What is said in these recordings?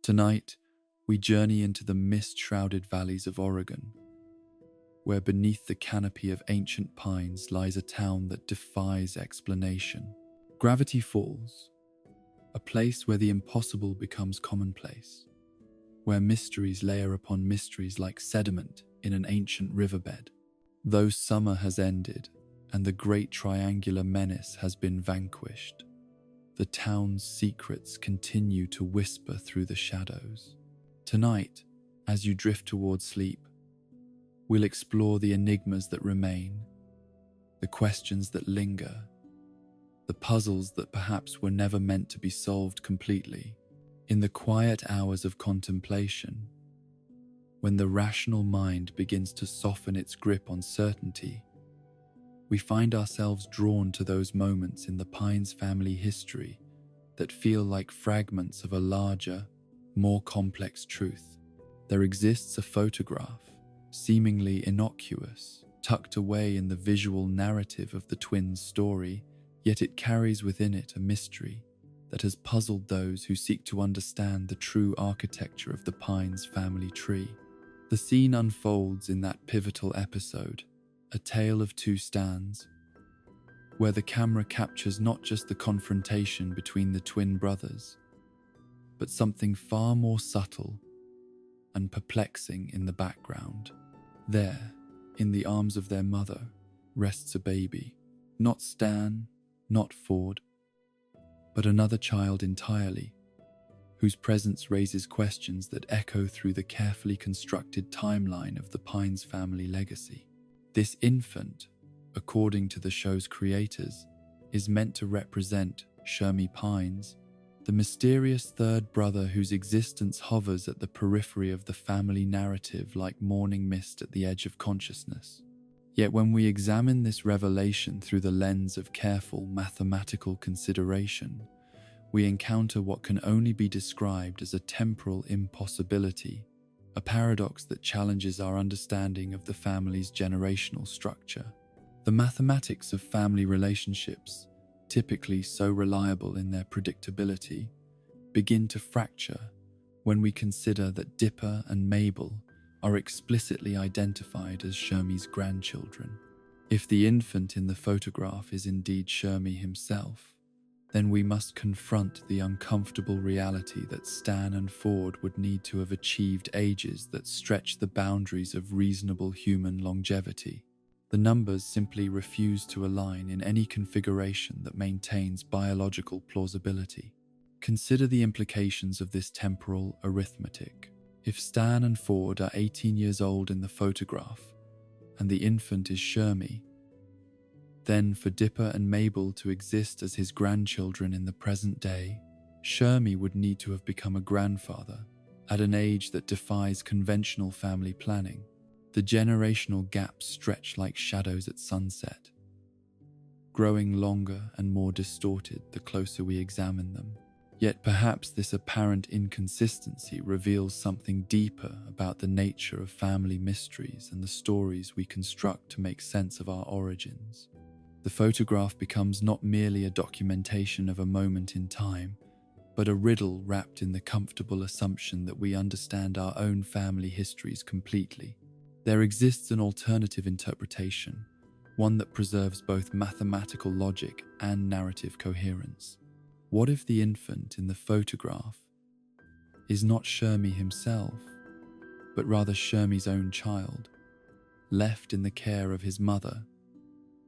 Tonight, we journey into the mist-shrouded valleys of Oregon, where beneath the canopy of ancient pines lies a town that defies explanation. Gravity Falls, a place where the impossible becomes commonplace, where mysteries layer upon mysteries like sediment in an ancient riverbed. Though summer has ended and the great triangular menace has been vanquished, the town's secrets continue to whisper through the shadows. Tonight, as you drift towards sleep, we'll explore the enigmas that remain, the questions that linger, the puzzles that perhaps were never meant to be solved completely. In the quiet hours of contemplation, when the rational mind begins to soften its grip on certainty, we find ourselves drawn to those moments in the Pines family history that feel like fragments of a larger, more complex truth. There exists a photograph, seemingly innocuous, tucked away in the visual narrative of the twins' story, yet it carries within it a mystery that has puzzled those who seek to understand the true architecture of the Pines family tree. The scene unfolds in that pivotal episode, A Tale of Two Stands, where the camera captures not just the confrontation between the twin brothers, but something far more subtle and perplexing in the background. There, in the arms of their mother, rests a baby, not Stan, not Ford, but another child entirely, whose presence raises questions that echo through the carefully constructed timeline of the Pines family legacy. This infant, according to the show's creators, is meant to represent Shermie Pines, the mysterious third brother whose existence hovers at the periphery of the family narrative like morning mist at the edge of consciousness. Yet when we examine this revelation through the lens of careful mathematical consideration, we encounter what can only be described as a temporal impossibility, a paradox that challenges our understanding of the family's generational structure. The mathematics of family relationships, typically so reliable in their predictability, begin to fracture when we consider that Dipper and Mabel are explicitly identified as Shermie's grandchildren. If the infant in the photograph is indeed Shermie himself, then we must confront the uncomfortable reality that Stan and Ford would need to have achieved ages that stretch the boundaries of reasonable human longevity. The numbers simply refuse to align in any configuration that maintains biological plausibility. Consider the implications of this temporal arithmetic. If Stan and Ford are 18 years old in the photograph, and the infant is Shermie, then for Dipper and Mabel to exist as his grandchildren in the present day, Shermie would need to have become a grandfather at an age that defies conventional family planning. The generational gaps stretch like shadows at sunset, growing longer and more distorted the closer we examine them. Yet perhaps this apparent inconsistency reveals something deeper about the nature of family mysteries and the stories we construct to make sense of our origins. The photograph becomes not merely a documentation of a moment in time, but a riddle wrapped in the comfortable assumption that we understand our own family histories completely. There exists an alternative interpretation, one that preserves both mathematical logic and narrative coherence. What if the infant in the photograph is not Shermie himself, but rather Shermie's own child, left in the care of his mother,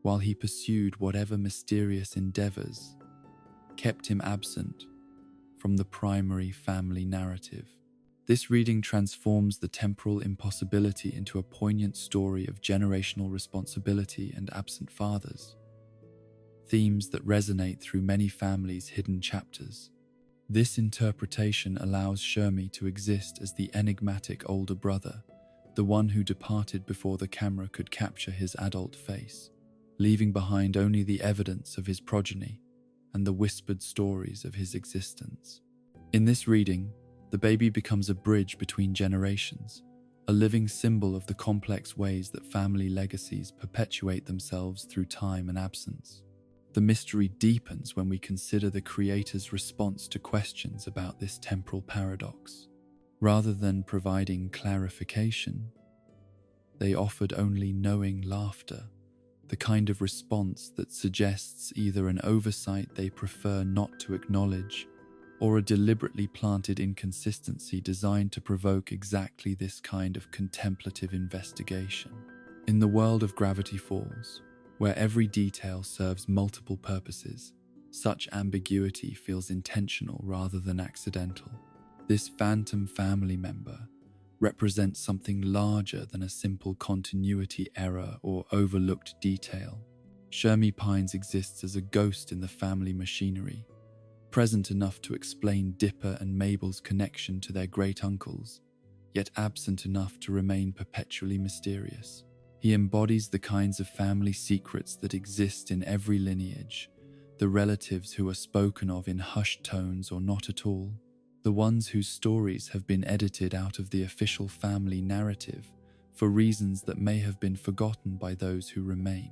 while he pursued whatever mysterious endeavors kept him absent from the primary family narrative? This reading transforms the temporal impossibility into a poignant story of generational responsibility and absent fathers, themes that resonate through many families' hidden chapters. This interpretation allows Shermie to exist as the enigmatic older brother, the one who departed before the camera could capture his adult face, leaving behind only the evidence of his progeny and the whispered stories of his existence. In this reading, the baby becomes a bridge between generations, a living symbol of the complex ways that family legacies perpetuate themselves through time and absence. The mystery deepens when we consider the creator's response to questions about this temporal paradox. Rather than providing clarification, they offered only knowing laughter, the kind of response that suggests either an oversight they prefer not to acknowledge or a deliberately planted inconsistency designed to provoke exactly this kind of contemplative investigation. In the world of Gravity Falls, where every detail serves multiple purposes, such ambiguity feels intentional rather than accidental. This phantom family member represents something larger than a simple continuity error or overlooked detail. Shermie Pines exists as a ghost in the family machinery, present enough to explain Dipper and Mabel's connection to their great-uncles, yet absent enough to remain perpetually mysterious. He embodies the kinds of family secrets that exist in every lineage, the relatives who are spoken of in hushed tones or not at all, the ones whose stories have been edited out of the official family narrative for reasons that may have been forgotten by those who remain.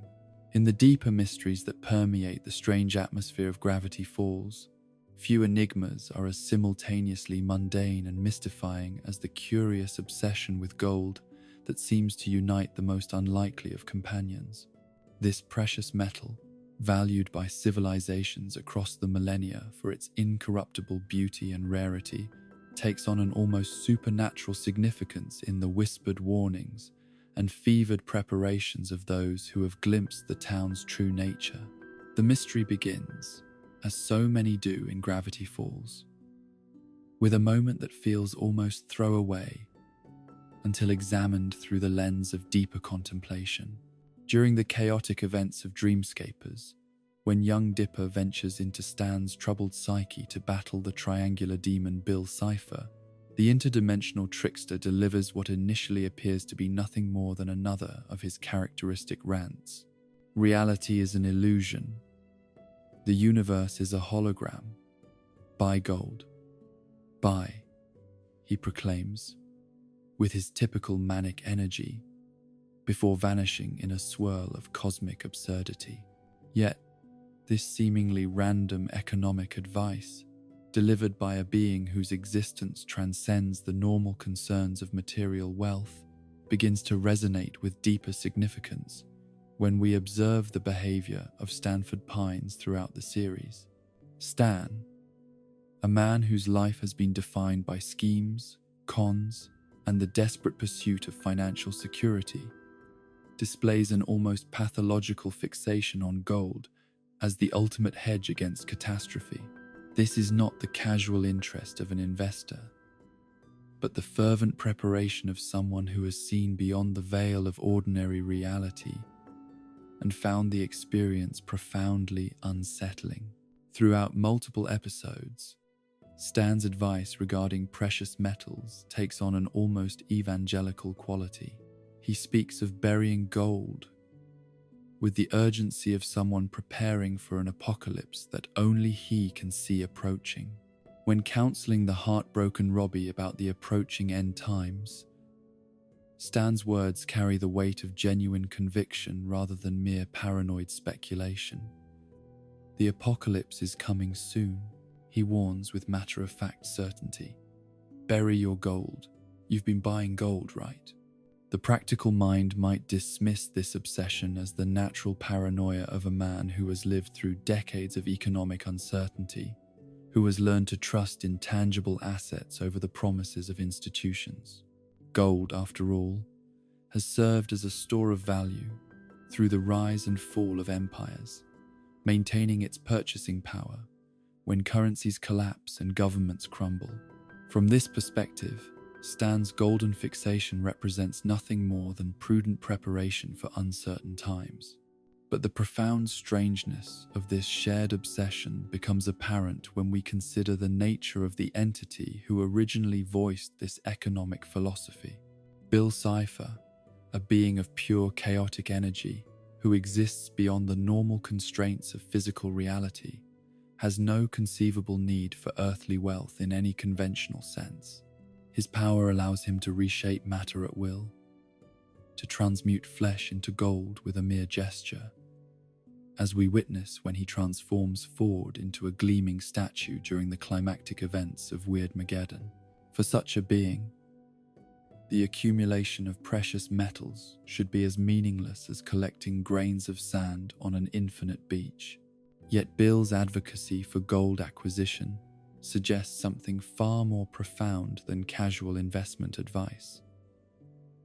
In the deeper mysteries that permeate the strange atmosphere of Gravity Falls, few enigmas are as simultaneously mundane and mystifying as the curious obsession with gold that seems to unite the most unlikely of companions. This precious metal, valued by civilizations across the millennia for its incorruptible beauty and rarity, takes on an almost supernatural significance in the whispered warnings and fevered preparations of those who have glimpsed the town's true nature. The mystery begins, as so many do in Gravity Falls, with a moment that feels almost throwaway until examined through the lens of deeper contemplation. During the chaotic events of Dreamscapers, when young Dipper ventures into Stan's troubled psyche to battle the triangular demon Bill Cipher, the interdimensional trickster delivers what initially appears to be nothing more than another of his characteristic rants. Reality is an illusion. The universe is a hologram. Buy gold. Buy, he proclaims, with his typical manic energy, before vanishing in a swirl of cosmic absurdity. Yet, this seemingly random economic advice, delivered by a being whose existence transcends the normal concerns of material wealth, begins to resonate with deeper significance when we observe the behavior of Stanford Pines throughout the series. Stan, a man whose life has been defined by schemes, cons, and the desperate pursuit of financial security, displays an almost pathological fixation on gold as the ultimate hedge against catastrophe. This is not the casual interest of an investor, but the fervent preparation of someone who has seen beyond the veil of ordinary reality and found the experience profoundly unsettling. Throughout multiple episodes, Stan's advice regarding precious metals takes on an almost evangelical quality. He speaks of burying gold with the urgency of someone preparing for an apocalypse that only he can see approaching. When counseling the heartbroken Robbie about the approaching end times, Stan's words carry the weight of genuine conviction rather than mere paranoid speculation. The apocalypse is coming soon, he warns with matter-of-fact certainty. Bury your gold. You've been buying gold, right? The practical mind might dismiss this obsession as the natural paranoia of a man who has lived through decades of economic uncertainty, who has learned to trust in tangible assets over the promises of institutions. Gold, after all, has served as a store of value through the rise and fall of empires, maintaining its purchasing power when currencies collapse and governments crumble. From this perspective, Stan's golden fixation represents nothing more than prudent preparation for uncertain times. But the profound strangeness of this shared obsession becomes apparent when we consider the nature of the entity who originally voiced this economic philosophy. Bill Cipher, a being of pure chaotic energy who exists beyond the normal constraints of physical reality, has no conceivable need for earthly wealth in any conventional sense. His power allows him to reshape matter at will, to transmute flesh into gold with a mere gesture, as we witness when he transforms Ford into a gleaming statue during the climactic events of Weirdmageddon. For such a being, the accumulation of precious metals should be as meaningless as collecting grains of sand on an infinite beach. Yet Bill's advocacy for gold acquisition suggests something far more profound than casual investment advice.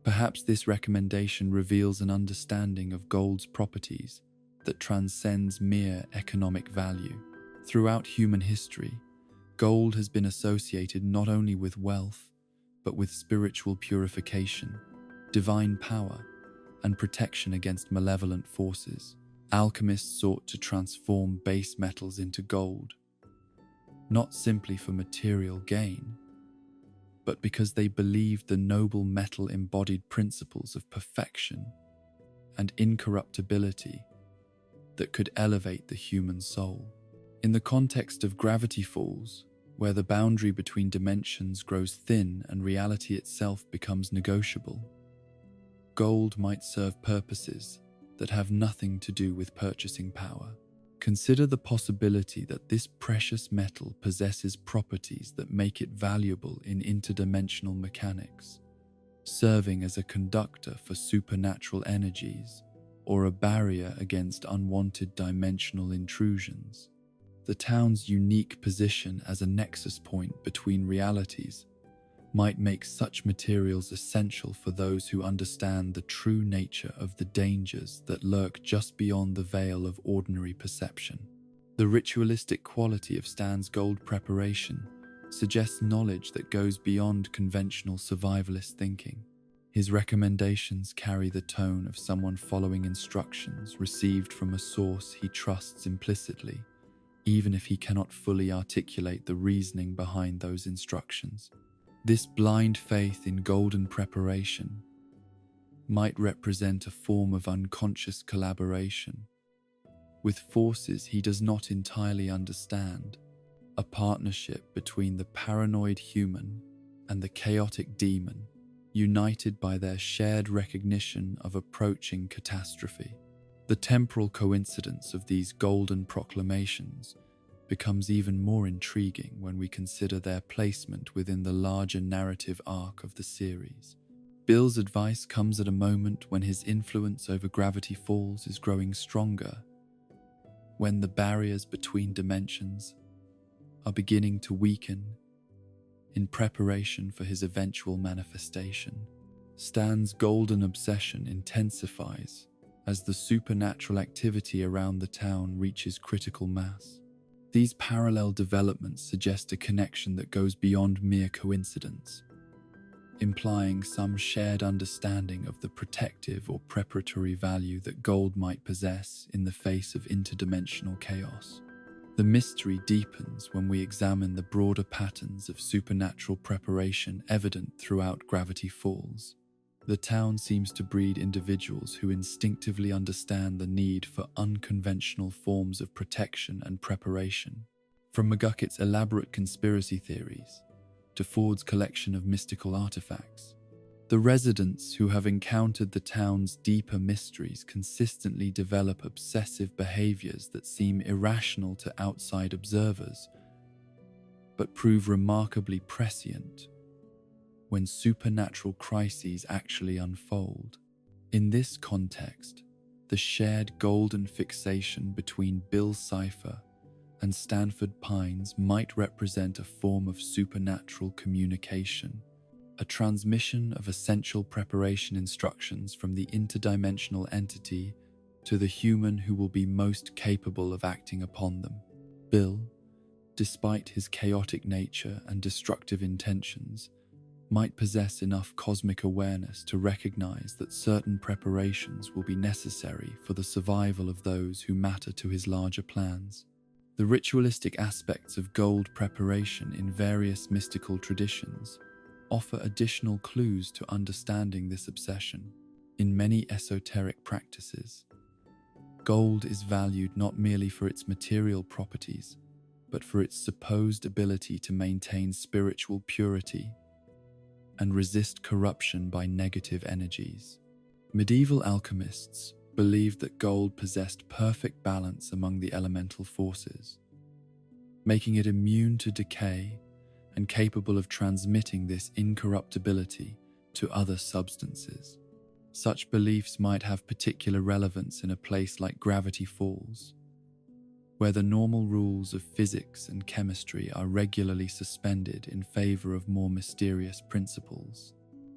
Perhaps this recommendation reveals an understanding of gold's properties that transcends mere economic value. Throughout human history, gold has been associated not only with wealth, but with spiritual purification, divine power, and protection against malevolent forces. Alchemists sought to transform base metals into gold, not simply for material gain, but because they believed the noble metal embodied principles of perfection and incorruptibility that could elevate the human soul. In the context of gravity falls, where the boundary between dimensions grows thin and reality itself becomes negotiable, gold might serve purposes that have nothing to do with purchasing power. Consider the possibility that this precious metal possesses properties that make it valuable in interdimensional mechanics, serving as a conductor for supernatural energies or a barrier against unwanted dimensional intrusions. The town's unique position as a nexus point between realities might make such materials essential for those who understand the true nature of the dangers that lurk just beyond the veil of ordinary perception. The ritualistic quality of Stan's gold preparation suggests knowledge that goes beyond conventional survivalist thinking. His recommendations carry the tone of someone following instructions received from a source he trusts implicitly, even if he cannot fully articulate the reasoning behind those instructions. This blind faith in golden preparation might represent a form of unconscious collaboration with forces he does not entirely understand, a partnership between the paranoid human and the chaotic demon, united by their shared recognition of approaching catastrophe. The temporal coincidence of these golden proclamations becomes even more intriguing when we consider their placement within the larger narrative arc of the series. Bill's advice comes at a moment when his influence over Gravity Falls is growing stronger, when the barriers between dimensions are beginning to weaken in preparation for his eventual manifestation. Stan's golden obsession intensifies as the supernatural activity around the town reaches critical mass. These parallel developments suggest a connection that goes beyond mere coincidence, implying some shared understanding of the protective or preparatory value that gold might possess in the face of interdimensional chaos. The mystery deepens when we examine the broader patterns of supernatural preparation evident throughout Gravity Falls. The town seems to breed individuals who instinctively understand the need for unconventional forms of protection and preparation. From McGuckett's elaborate conspiracy theories to Ford's collection of mystical artifacts, the residents who have encountered the town's deeper mysteries consistently develop obsessive behaviors that seem irrational to outside observers, but prove remarkably prescient when supernatural crises actually unfold. In this context, the shared golden fixation between Bill Cipher and Stanford Pines might represent a form of supernatural communication, a transmission of essential preparation instructions from the interdimensional entity to the human who will be most capable of acting upon them. Bill, despite his chaotic nature and destructive intentions, might possess enough cosmic awareness to recognize that certain preparations will be necessary for the survival of those who matter to his larger plans. The ritualistic aspects of gold preparation in various mystical traditions offer additional clues to understanding this obsession. In many esoteric practices, gold is valued not merely for its material properties, but for its supposed ability to maintain spiritual purity and resist corruption by negative energies. Medieval alchemists believed that gold possessed perfect balance among the elemental forces, making it immune to decay and capable of transmitting this incorruptibility to other substances. Such beliefs might have particular relevance in a place like Gravity Falls, where the normal rules of physics and chemistry are regularly suspended in favor of more mysterious principles.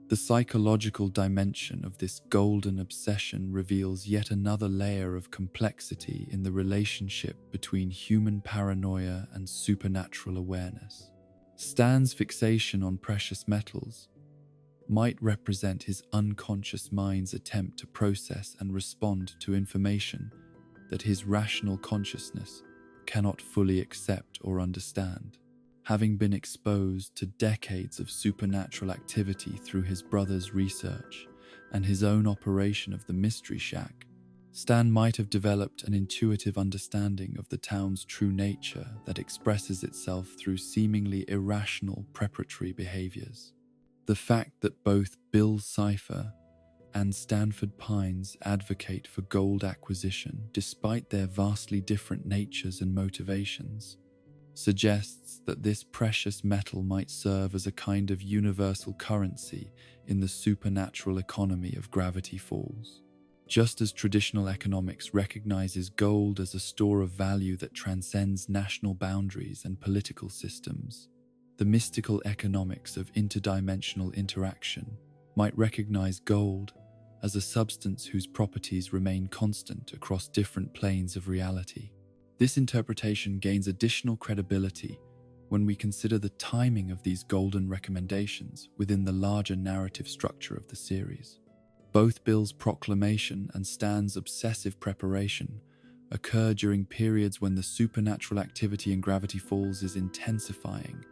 The psychological dimension of this golden obsession reveals yet another layer of complexity in the relationship between human paranoia and supernatural awareness. Stan's fixation on precious metals might represent his unconscious mind's attempt to process and respond to information that his rational consciousness cannot fully accept or understand. Having been exposed to decades of supernatural activity through his brother's research and his own operation of the Mystery Shack, Stan might have developed an intuitive understanding of the town's true nature that expresses itself through seemingly irrational preparatory behaviors. The fact that both Bill Cipher and Stanford Pines advocate for gold acquisition despite their vastly different natures and motivations suggests that this precious metal might serve as a kind of universal currency in the supernatural economy of Gravity Falls. Just as traditional economics recognizes gold as a store of value that transcends national boundaries and political systems, the mystical economics of interdimensional interaction might recognize gold as a substance whose properties remain constant across different planes of reality. This interpretation gains additional credibility when we consider the timing of these golden recommendations within the larger narrative structure of the series. Both Bill's proclamation and Stan's obsessive preparation occur during periods when the supernatural activity in Gravity Falls is intensifying,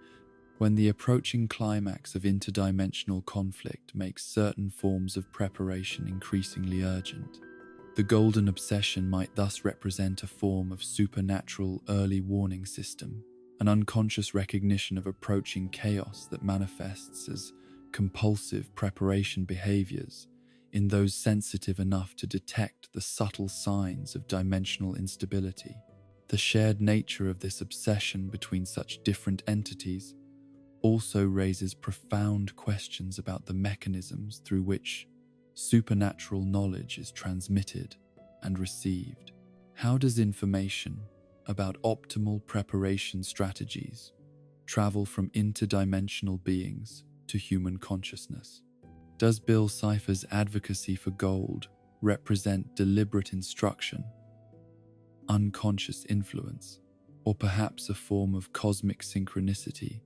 when the approaching climax of interdimensional conflict makes certain forms of preparation increasingly urgent. The golden obsession might thus represent a form of supernatural early warning system, an unconscious recognition of approaching chaos that manifests as compulsive preparation behaviors in those sensitive enough to detect the subtle signs of dimensional instability. The shared nature of this obsession between such different entities also raises profound questions about the mechanisms through which supernatural knowledge is transmitted and received. How does information about optimal preparation strategies travel from interdimensional beings to human consciousness? Does Bill Cipher's advocacy for gold represent deliberate instruction, unconscious influence, or perhaps a form of cosmic synchronicity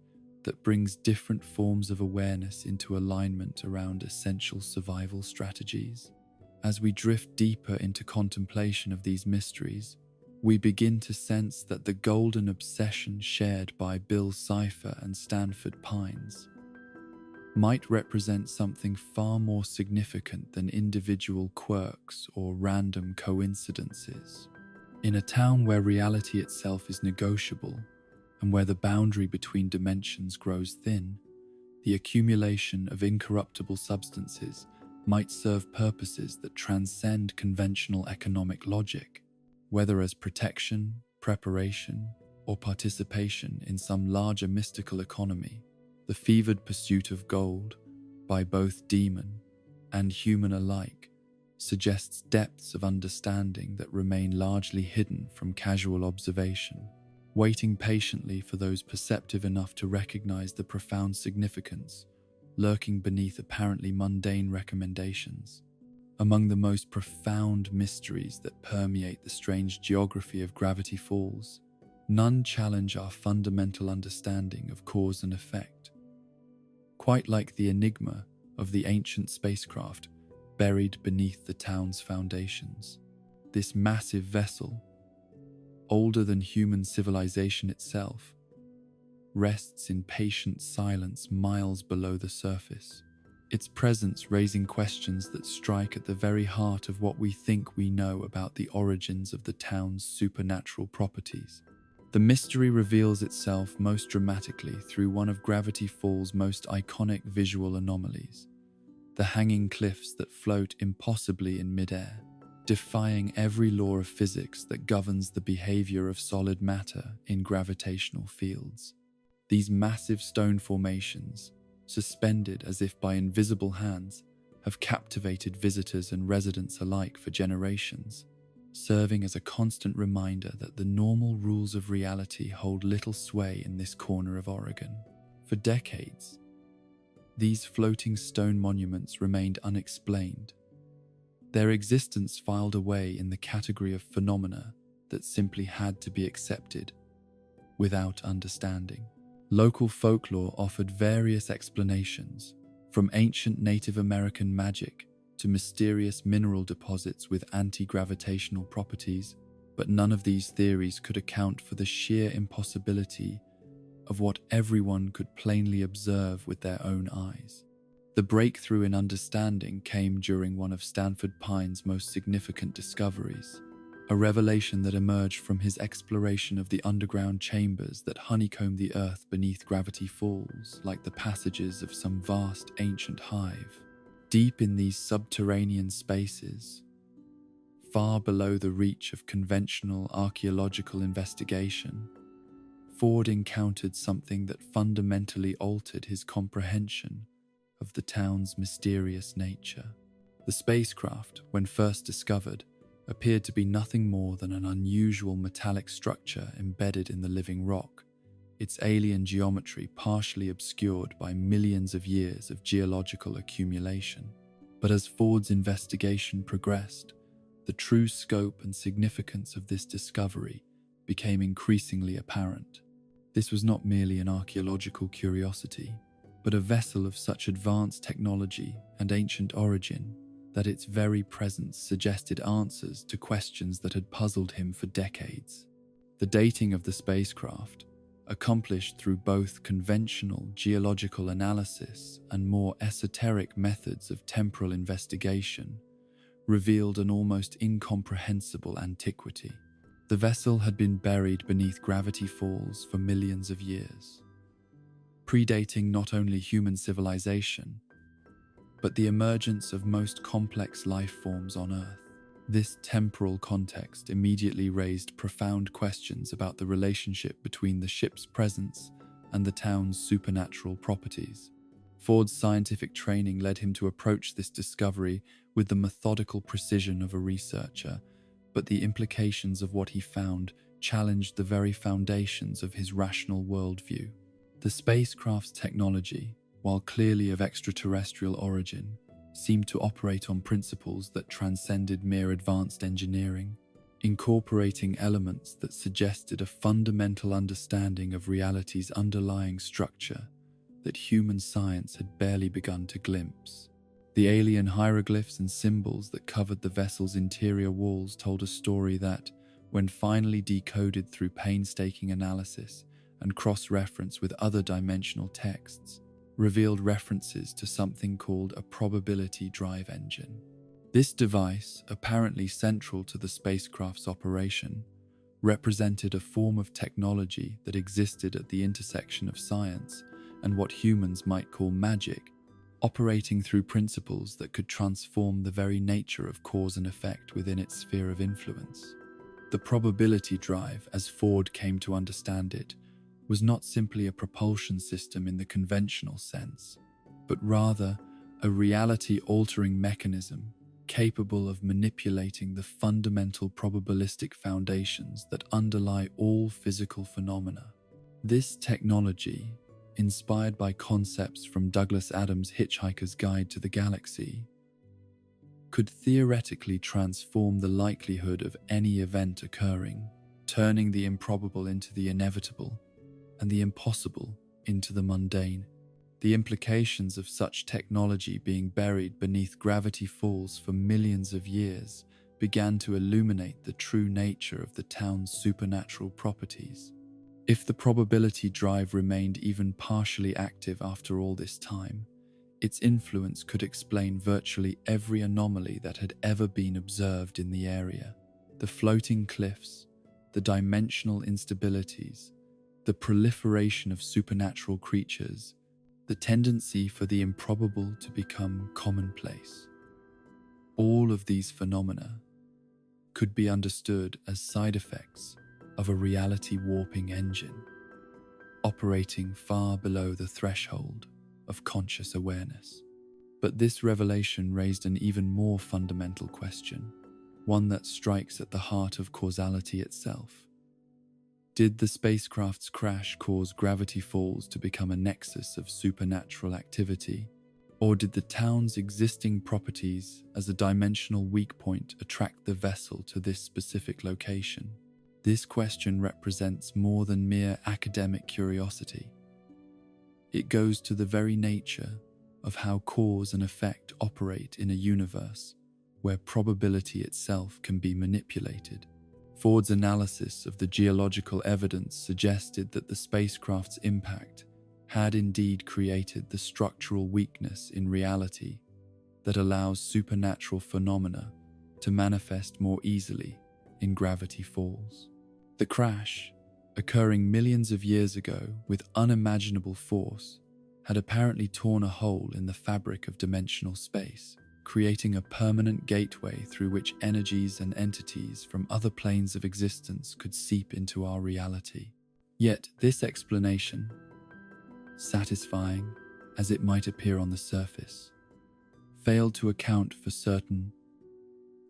that brings different forms of awareness into alignment around essential survival strategies? As we drift deeper into contemplation of these mysteries, we begin to sense that the golden obsession shared by Bill Cipher and Stanford Pines might represent something far more significant than individual quirks or random coincidences. In a town where reality itself is negotiable, and where the boundary between dimensions grows thin, the accumulation of incorruptible substances might serve purposes that transcend conventional economic logic, whether as protection, preparation, or participation in some larger mystical economy. The fevered pursuit of gold, by both demon and human alike, suggests depths of understanding that remain largely hidden from casual observation, waiting patiently for those perceptive enough to recognize the profound significance lurking beneath apparently mundane recommendations. Among the most profound mysteries that permeate the strange geography of Gravity Falls, none challenge our fundamental understanding of cause and effect. Quite like the enigma of the ancient spacecraft buried beneath the town's foundations, this massive vessel, older than human civilization itself, rests in patient silence miles below the surface, its presence raising questions that strike at the very heart of what we think we know about the origins of the town's supernatural properties. The mystery reveals itself most dramatically through one of Gravity Falls' most iconic visual anomalies, the hanging cliffs that float impossibly in midair, defying every law of physics that governs the behavior of solid matter in gravitational fields. These massive stone formations, suspended as if by invisible hands, have captivated visitors and residents alike for generations, serving as a constant reminder that the normal rules of reality hold little sway in this corner of Oregon. For decades, these floating stone monuments remained unexplained, their existence filed away in the category of phenomena that simply had to be accepted without understanding. Local folklore offered various explanations, from ancient Native American magic to mysterious mineral deposits with anti-gravitational properties, but none of these theories could account for the sheer impossibility of what everyone could plainly observe with their own eyes. The breakthrough in understanding came during one of Stanford Pine's most significant discoveries, a revelation that emerged from his exploration of the underground chambers that honeycomb the earth beneath Gravity Falls like the passages of some vast ancient hive. Deep in these subterranean spaces, far below the reach of conventional archaeological investigation, Ford encountered something that fundamentally altered his comprehension of the town's mysterious nature. The spacecraft, when first discovered, appeared to be nothing more than an unusual metallic structure embedded in the living rock, its alien geometry partially obscured by millions of years of geological accumulation. But as Ford's investigation progressed, the true scope and significance of this discovery became increasingly apparent. This was not merely an archaeological curiosity, but a vessel of such advanced technology and ancient origin that its very presence suggested answers to questions that had puzzled him for decades. The dating of the spacecraft, accomplished through both conventional geological analysis and more esoteric methods of temporal investigation, revealed an almost incomprehensible antiquity. The vessel had been buried beneath Gravity Falls for millions of years, predating not only human civilization, but the emergence of most complex life forms on Earth. This temporal context immediately raised profound questions about the relationship between the ship's presence and the town's supernatural properties. Ford's scientific training led him to approach this discovery with the methodical precision of a researcher, but the implications of what he found challenged the very foundations of his rational worldview. The spacecraft's technology, while clearly of extraterrestrial origin, seemed to operate on principles that transcended mere advanced engineering, incorporating elements that suggested a fundamental understanding of reality's underlying structure that human science had barely begun to glimpse. The alien hieroglyphs and symbols that covered the vessel's interior walls told a story that, when finally decoded through painstaking analysis and cross-reference with other dimensional texts, revealed references to something called a probability drive engine. This device, apparently central to the spacecraft's operation, represented a form of technology that existed at the intersection of science and what humans might call magic, operating through principles that could transform the very nature of cause and effect within its sphere of influence. The probability drive, as Ford came to understand it, was not simply a propulsion system in the conventional sense, but rather a reality-altering mechanism capable of manipulating the fundamental probabilistic foundations that underlie all physical phenomena. This technology, inspired by concepts from Douglas Adams' Hitchhiker's Guide to the Galaxy, could theoretically transform the likelihood of any event occurring, turning the improbable into the inevitable and the impossible into the mundane. The implications of such technology being buried beneath Gravity Falls for millions of years began to illuminate the true nature of the town's supernatural properties. If the probability drive remained even partially active after all this time, its influence could explain virtually every anomaly that had ever been observed in the area. The floating cliffs, the dimensional instabilities, the proliferation of supernatural creatures, the tendency for the improbable to become commonplace. All of these phenomena could be understood as side effects of a reality warping engine. operating far below the threshold of conscious awareness. But this revelation raised an even more fundamental question, one that strikes at the heart of causality itself. Did the spacecraft's crash cause gravity falls to become a nexus of supernatural activity, or did the town's existing properties as a dimensional weak point attract the vessel to this specific location? This question represents more than mere academic curiosity. It goes to the very nature of how cause and effect operate in a universe where probability itself can be manipulated. Ford's analysis of the geological evidence suggested that the spacecraft's impact had indeed created the structural weakness in reality that allows supernatural phenomena to manifest more easily in gravity falls. The crash, occurring millions of years ago with unimaginable force, had apparently torn a hole in the fabric of dimensional space, creating a permanent gateway through which energies and entities from other planes of existence could seep into our reality. Yet this explanation, satisfying as it might appear on the surface, failed to account for certain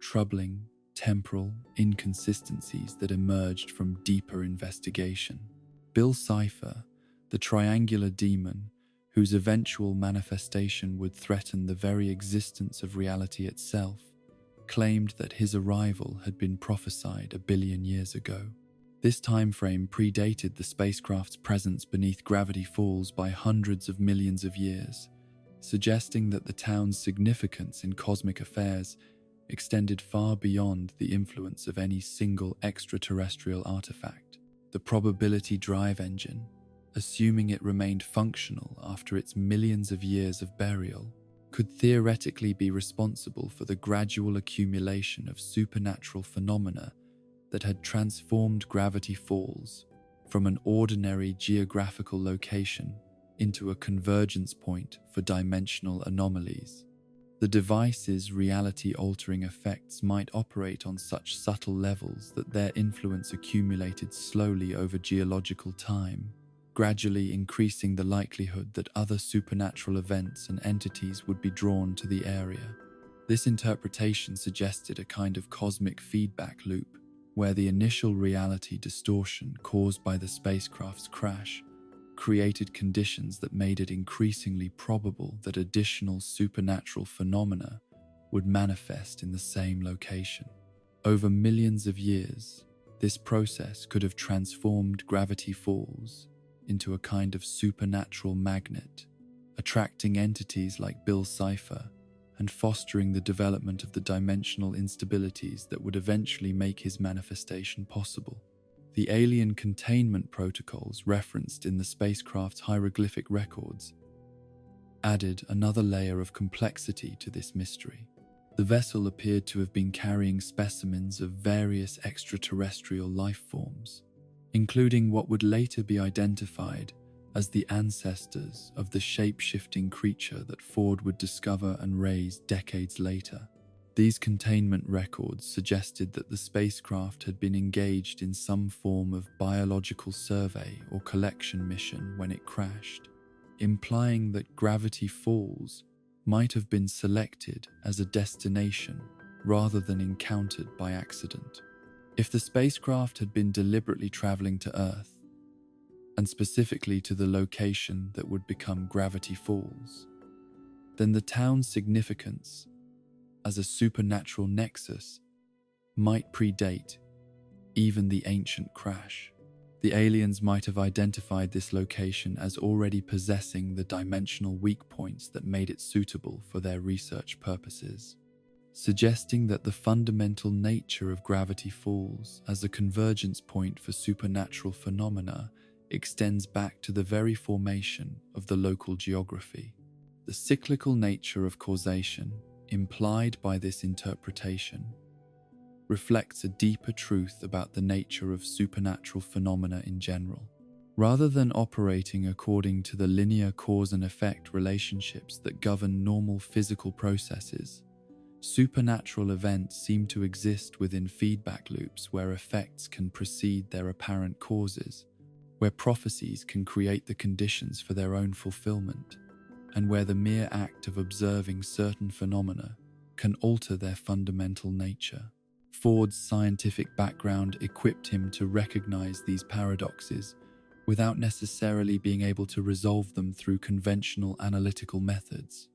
troubling temporal inconsistencies that emerged from deeper investigation. Bill Cipher, the triangular demon whose eventual manifestation would threaten the very existence of reality itself, claimed that his arrival had been prophesied 1 billion years ago. This time frame predated the spacecraft's presence beneath gravity falls by hundreds of millions of years, suggesting that the town's significance in cosmic affairs extended far beyond the influence of any single extraterrestrial artifact. The probability drive engine, assuming it remained functional after its millions of years of burial, could theoretically be responsible for the gradual accumulation of supernatural phenomena that had transformed gravity falls from an ordinary geographical location into a convergence point for dimensional anomalies. The device's reality-altering effects might operate on such subtle levels that their influence accumulated slowly over geological time, gradually increasing the likelihood that other supernatural events and entities would be drawn to the area. This interpretation suggested a kind of cosmic feedback loop, where the initial reality distortion caused by the spacecraft's crash created conditions that made it increasingly probable that additional supernatural phenomena would manifest in the same location. Over millions of years, this process could have transformed gravity falls into a kind of supernatural magnet, attracting entities like Bill Cipher and fostering the development of the dimensional instabilities that would eventually make his manifestation possible. The alien containment protocols referenced in the spacecraft's hieroglyphic records added another layer of complexity to this mystery. The vessel appeared to have been carrying specimens of various extraterrestrial life forms, including what would later be identified as the ancestors of the shape-shifting creature that Ford would discover and raise decades later. These containment records suggested that the spacecraft had been engaged in some form of biological survey or collection mission when it crashed, implying that gravity falls might have been selected as a destination rather than encountered by accident. If the spacecraft had been deliberately traveling to Earth, and specifically to the location that would become gravity falls, then the town's significance as a supernatural nexus might predate even the ancient crash. The aliens might have identified this location as already possessing the dimensional weak points that made it suitable for their research purposes, suggesting that the fundamental nature of gravity falls as a convergence point for supernatural phenomena extends back to the very formation of the local geography. The cyclical nature of causation implied by this interpretation reflects a deeper truth about the nature of supernatural phenomena in general. Rather than operating according to the linear cause and effect relationships that govern normal physical processes, supernatural events seem to exist within feedback loops where effects can precede their apparent causes, where prophecies can create the conditions for their own fulfillment, and where the mere act of observing certain phenomena can alter their fundamental nature. Ford's scientific background equipped him to recognize these paradoxes without necessarily being able to resolve them through conventional analytical methods.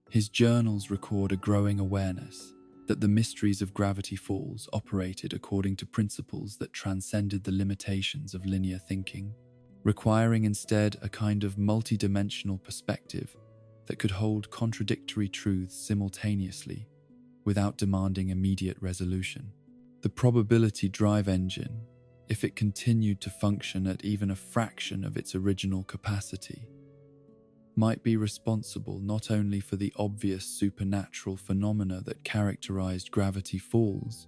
His journals record a growing awareness that the mysteries of gravity falls operated according to principles that transcended the limitations of linear thinking, requiring instead a kind of multidimensional perspective that could hold contradictory truths simultaneously without demanding immediate resolution. The probability drive engine, if it continued to function at even a fraction of its original capacity, might be responsible not only for the obvious supernatural phenomena that characterized gravity falls,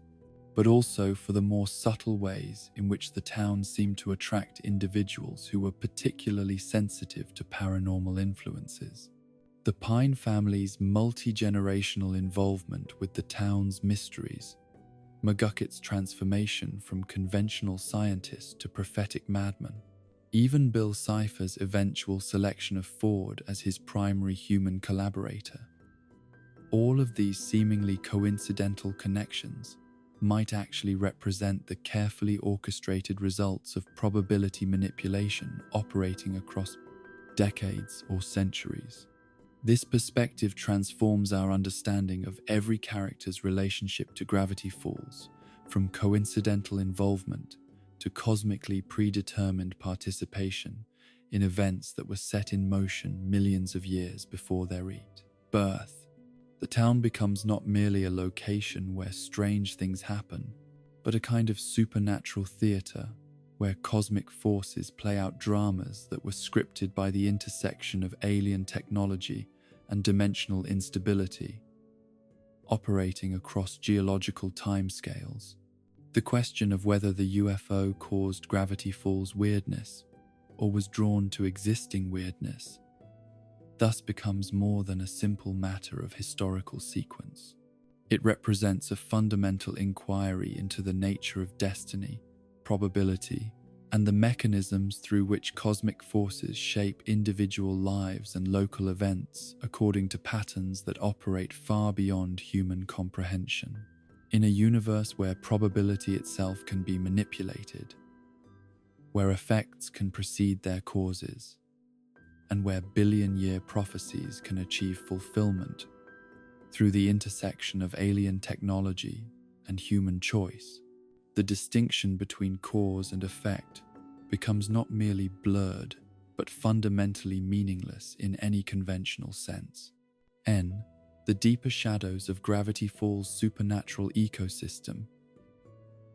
but also for the more subtle ways in which the town seemed to attract individuals who were particularly sensitive to paranormal influences. The Pine family's multi-generational involvement with the town's mysteries, McGuckett's transformation from conventional scientist to prophetic madman, even Bill Cipher's eventual selection of Ford as his primary human collaborator. All of these seemingly coincidental connections might actually represent the carefully orchestrated results of probability manipulation operating across decades or centuries. This perspective transforms our understanding of every character's relationship to gravity falls, from coincidental involvement to cosmically predetermined participation in events that were set in motion millions of years before their birth. The town becomes not merely a location where strange things happen, but a kind of supernatural theater where cosmic forces play out dramas that were scripted by the intersection of alien technology and dimensional instability, operating across geological timescales. The question of whether the UFO caused gravity falls weirdness or was drawn to existing weirdness thus becomes more than a simple matter of historical sequence. It represents a fundamental inquiry into the nature of destiny, probability, and the mechanisms through which cosmic forces shape individual lives and local events according to patterns that operate far beyond human comprehension. In a universe where probability itself can be manipulated, where effects can precede their causes, and where billion-year prophecies can achieve fulfillment through the intersection of alien technology and human choice, the distinction between cause and effect becomes not merely blurred, but fundamentally meaningless in any conventional sense. The deeper shadows of Gravity Falls' supernatural ecosystem,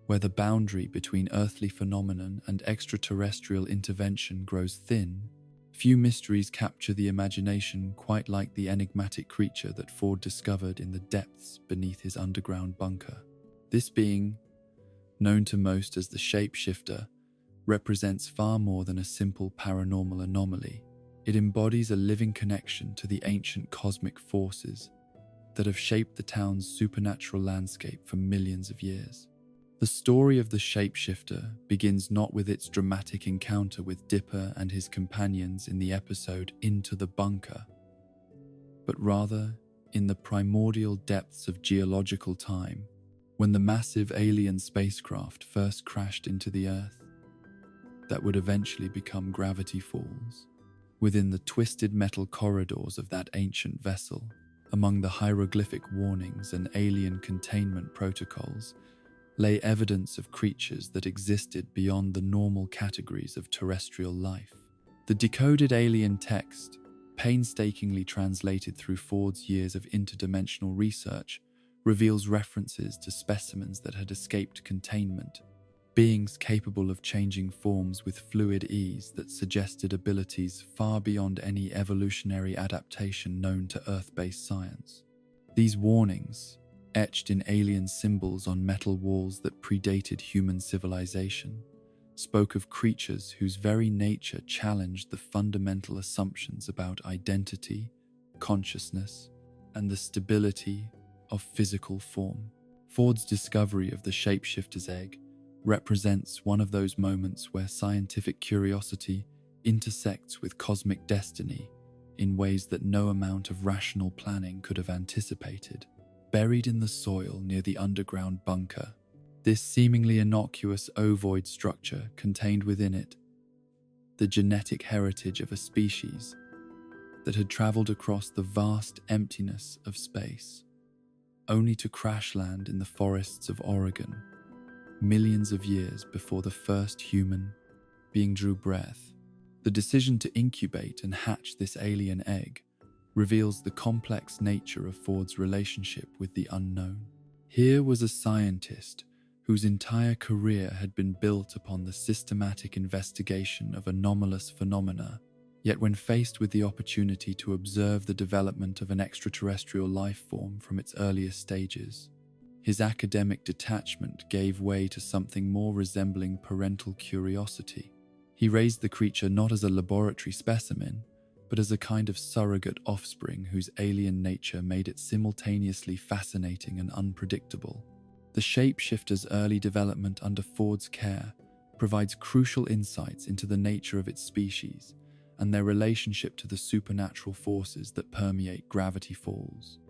where the boundary between earthly phenomenon and extraterrestrial intervention grows thin. Few mysteries capture the imagination quite like the enigmatic creature that Ford discovered in the depths beneath his underground bunker. This being, known to most as the Shapeshifter, represents far more than a simple paranormal anomaly. It embodies a living connection to the ancient cosmic forces that have shaped the town's supernatural landscape for millions of years. The story of the Shapeshifter begins not with its dramatic encounter with Dipper and his companions in the episode Into the Bunker, but rather in the primordial depths of geological time, when the massive alien spacecraft first crashed into the Earth that would eventually become Gravity Falls. Within the twisted metal corridors of that ancient vessel, among the hieroglyphic warnings and alien containment protocols, lay evidence of creatures that existed beyond the normal categories of terrestrial life. The decoded alien text, painstakingly translated through Ford's years of interdimensional research, reveals references to specimens that had escaped containment, beings capable of changing forms with fluid ease that suggested abilities far beyond any evolutionary adaptation known to Earth-based science. These warnings, etched in alien symbols on metal walls that predated human civilization, spoke of creatures whose very nature challenged the fundamental assumptions about identity, consciousness, and the stability of physical form. Ford's discovery of the Shapeshifter's egg represents one of those moments where scientific curiosity intersects with cosmic destiny in ways that no amount of rational planning could have anticipated. Buried in the soil near the underground bunker, this seemingly innocuous ovoid structure contained within it the genetic heritage of a species that had traveled across the vast emptiness of space, only to crash land in the forests of Oregon millions of years before the first human being drew breath. The decision to incubate and hatch this alien egg reveals the complex nature of Ford's relationship with the unknown. Here was a scientist whose entire career had been built upon the systematic investigation of anomalous phenomena, yet when faced with the opportunity to observe the development of an extraterrestrial life form from its earliest stages, his academic detachment gave way to something more resembling parental curiosity. He raised the creature not as a laboratory specimen, but as a kind of surrogate offspring whose alien nature made it simultaneously fascinating and unpredictable. The shapeshifter's early development under Ford's care provides crucial insights into the nature of its species and their relationship to the supernatural forces that permeate gravity falls.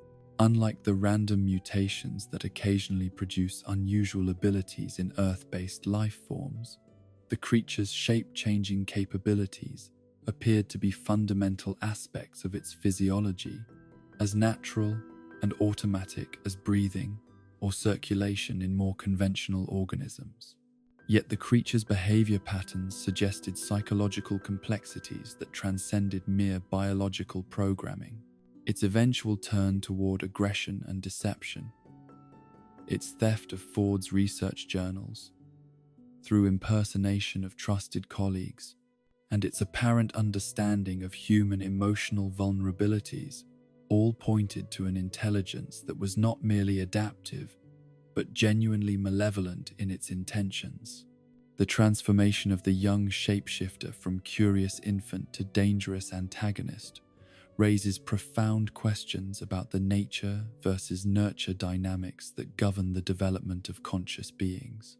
Unlike the random mutations that occasionally produce unusual abilities in Earth-based life forms, the creature's shape-changing capabilities appeared to be fundamental aspects of its physiology, as natural and automatic as breathing or circulation in more conventional organisms. Yet the creature's behavior patterns suggested psychological complexities that transcended mere biological programming. Its eventual turn toward aggression and deception, its theft of Ford's research journals through impersonation of trusted colleagues, and its apparent understanding of human emotional vulnerabilities all pointed to an intelligence that was not merely adaptive, but genuinely malevolent in its intentions. The transformation of the young shapeshifter from curious infant to dangerous antagonist raises profound questions about the nature versus nurture dynamics that govern the development of conscious beings.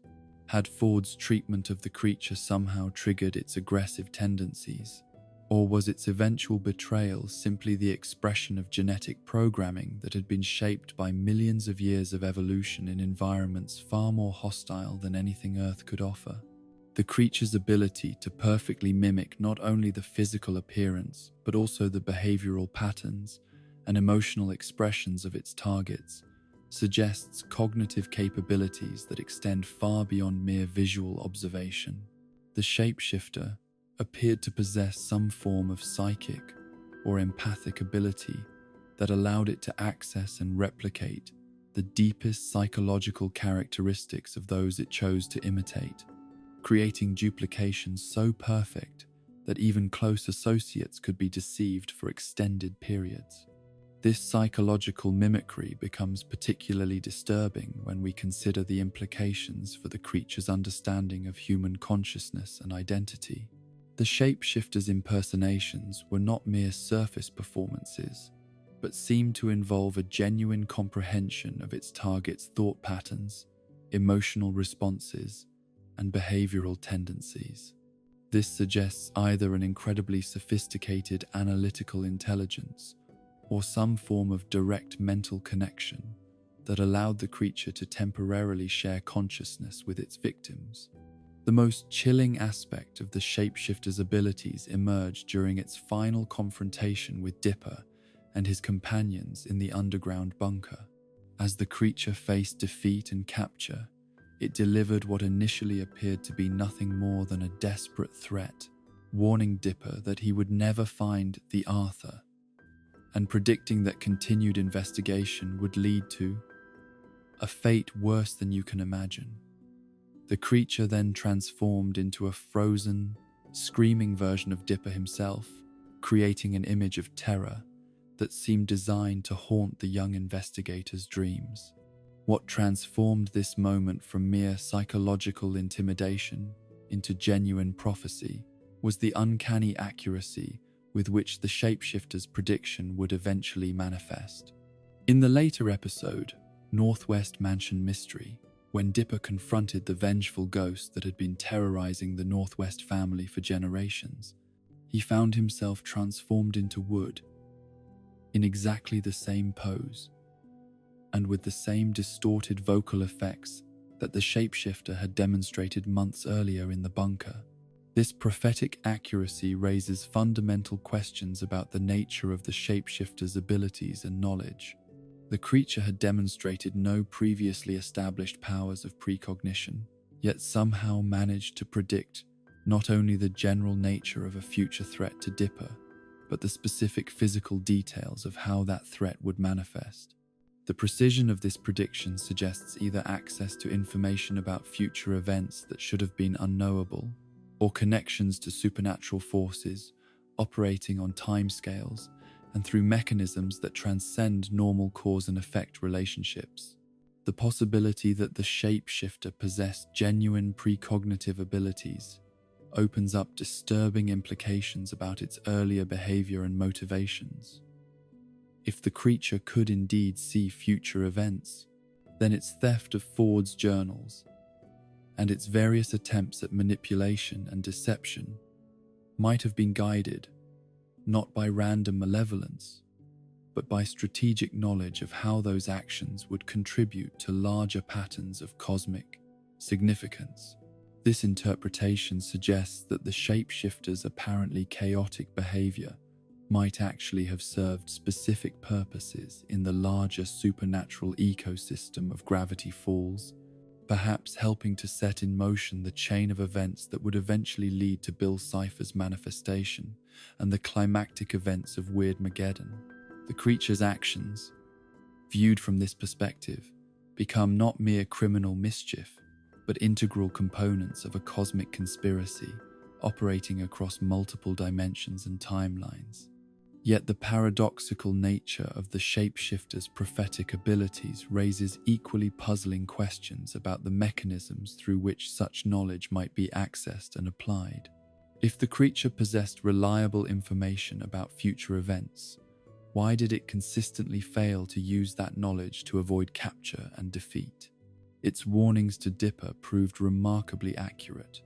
Had Ford's treatment of the creature somehow triggered its aggressive tendencies, or was its eventual betrayal simply the expression of genetic programming that had been shaped by millions of years of evolution in environments far more hostile than anything Earth could offer? The creature's ability to perfectly mimic not only the physical appearance, but also the behavioral patterns and emotional expressions of its targets suggests cognitive capabilities that extend far beyond mere visual observation. The shapeshifter appeared to possess some form of psychic or empathic ability that allowed it to access and replicate the deepest psychological characteristics of those it chose to imitate, creating duplications so perfect that even close associates could be deceived for extended periods. This psychological mimicry becomes particularly disturbing when we consider the implications for the creature's understanding of human consciousness and identity. The shapeshifter's impersonations were not mere surface performances, but seemed to involve a genuine comprehension of its target's thought patterns, emotional responses, and behavioral tendencies. This suggests either an incredibly sophisticated analytical intelligence or some form of direct mental connection that allowed the creature to temporarily share consciousness with its victims. The most chilling aspect of the shapeshifter's abilities emerged during its final confrontation with Dipper and his companions in the underground bunker. As the creature faced defeat and capture, it delivered what initially appeared to be nothing more than a desperate threat, warning Dipper that he would never find the Arthur, and predicting that continued investigation would lead to a fate worse than you can imagine. The creature then transformed into a frozen, screaming version of Dipper himself, creating an image of terror that seemed designed to haunt the young investigator's dreams. What transformed this moment from mere psychological intimidation into genuine prophecy was the uncanny accuracy with which the shapeshifter's prediction would eventually manifest. In the later episode, Northwest Mansion Mystery, When Dipper confronted the vengeful ghost that had been terrorizing the Northwest family for generations, he found himself transformed into wood, in exactly the same pose, and with the same distorted vocal effects that the shapeshifter had demonstrated months earlier in the bunker. This prophetic accuracy raises fundamental questions about the nature of the shapeshifter's abilities and knowledge. The creature had demonstrated no previously established powers of precognition, yet somehow managed to predict not only the general nature of a future threat to Dipper, but the specific physical details of how that threat would manifest. The precision of this prediction suggests either access to information about future events that should have been unknowable, or connections to supernatural forces operating on timescales and through mechanisms that transcend normal cause and effect relationships. The possibility that the shapeshifter possessed genuine precognitive abilities opens up disturbing implications about its earlier behavior and motivations. If the creature could indeed see future events, then its theft of Ford's journals and its various attempts at manipulation and deception might have been guided not by random malevolence, but by strategic knowledge of how those actions would contribute to larger patterns of cosmic significance. This interpretation suggests that the shapeshifter's apparently chaotic behavior might actually have served specific purposes in the larger supernatural ecosystem of Gravity Falls, perhaps helping to set in motion the chain of events that would eventually lead to Bill Cipher's manifestation and the climactic events of Weirdmageddon. The creature's actions, viewed from this perspective, become not mere criminal mischief, but integral components of a cosmic conspiracy operating across multiple dimensions and timelines. Yet the paradoxical nature of the shapeshifter's prophetic abilities raises equally puzzling questions about the mechanisms through which such knowledge might be accessed and applied. If the creature possessed reliable information about future events, why did it consistently fail to use that knowledge to avoid capture and defeat? Its warnings to Dipper proved remarkably accurate,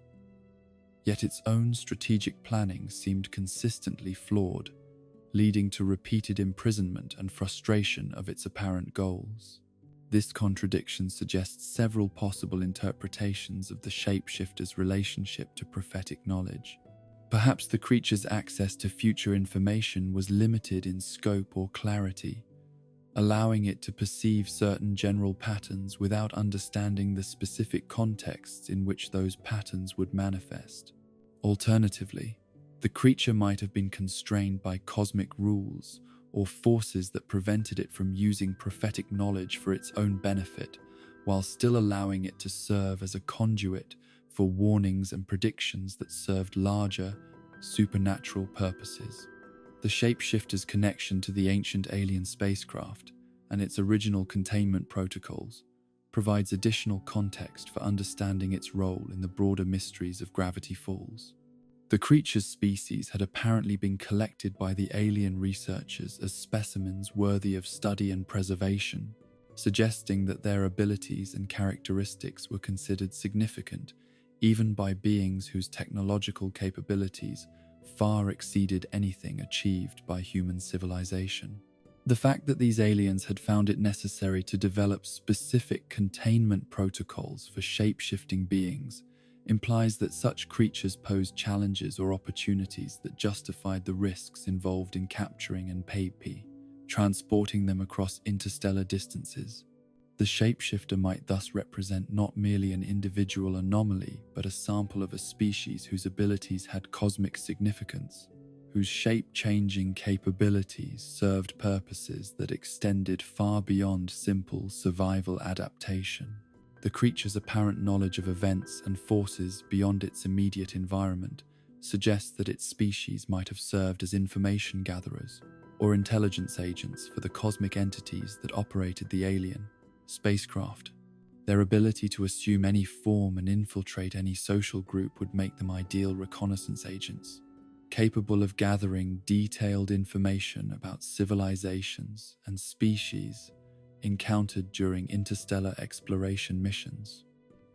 yet its own strategic planning seemed consistently flawed, leading to repeated imprisonment and frustration of its apparent goals. This contradiction suggests several possible interpretations of the shapeshifter's relationship to prophetic knowledge. Perhaps the creature's access to future information was limited in scope or clarity, allowing it to perceive certain general patterns without understanding the specific contexts in which those patterns would manifest. Alternatively, the creature might have been constrained by cosmic rules or forces that prevented it from using prophetic knowledge for its own benefit, while still allowing it to serve as a conduit for warnings and predictions that served larger, supernatural purposes. The shapeshifter's connection to the ancient alien spacecraft and its original containment protocols provides additional context for understanding its role in the broader mysteries of Gravity Falls. The creature's species had apparently been collected by the alien researchers as specimens worthy of study and preservation, suggesting that their abilities and characteristics were considered significant even by beings whose technological capabilities far exceeded anything achieved by human civilization. The fact that these aliens had found it necessary to develop specific containment protocols for shape-shifting beings implies that such creatures posed challenges or opportunities that justified the risks involved in capturing and transporting them across interstellar distances. The shapeshifter might thus represent not merely an individual anomaly, but a sample of a species whose abilities had cosmic significance, whose shape-changing capabilities served purposes that extended far beyond simple survival adaptation. The creature's apparent knowledge of events and forces beyond its immediate environment suggests that its species might have served as information gatherers or intelligence agents for the cosmic entities that operated the alien spacecraft. Their ability to assume any form and infiltrate any social group would make them ideal reconnaissance agents, capable of gathering detailed information about civilizations and species encountered during interstellar exploration missions.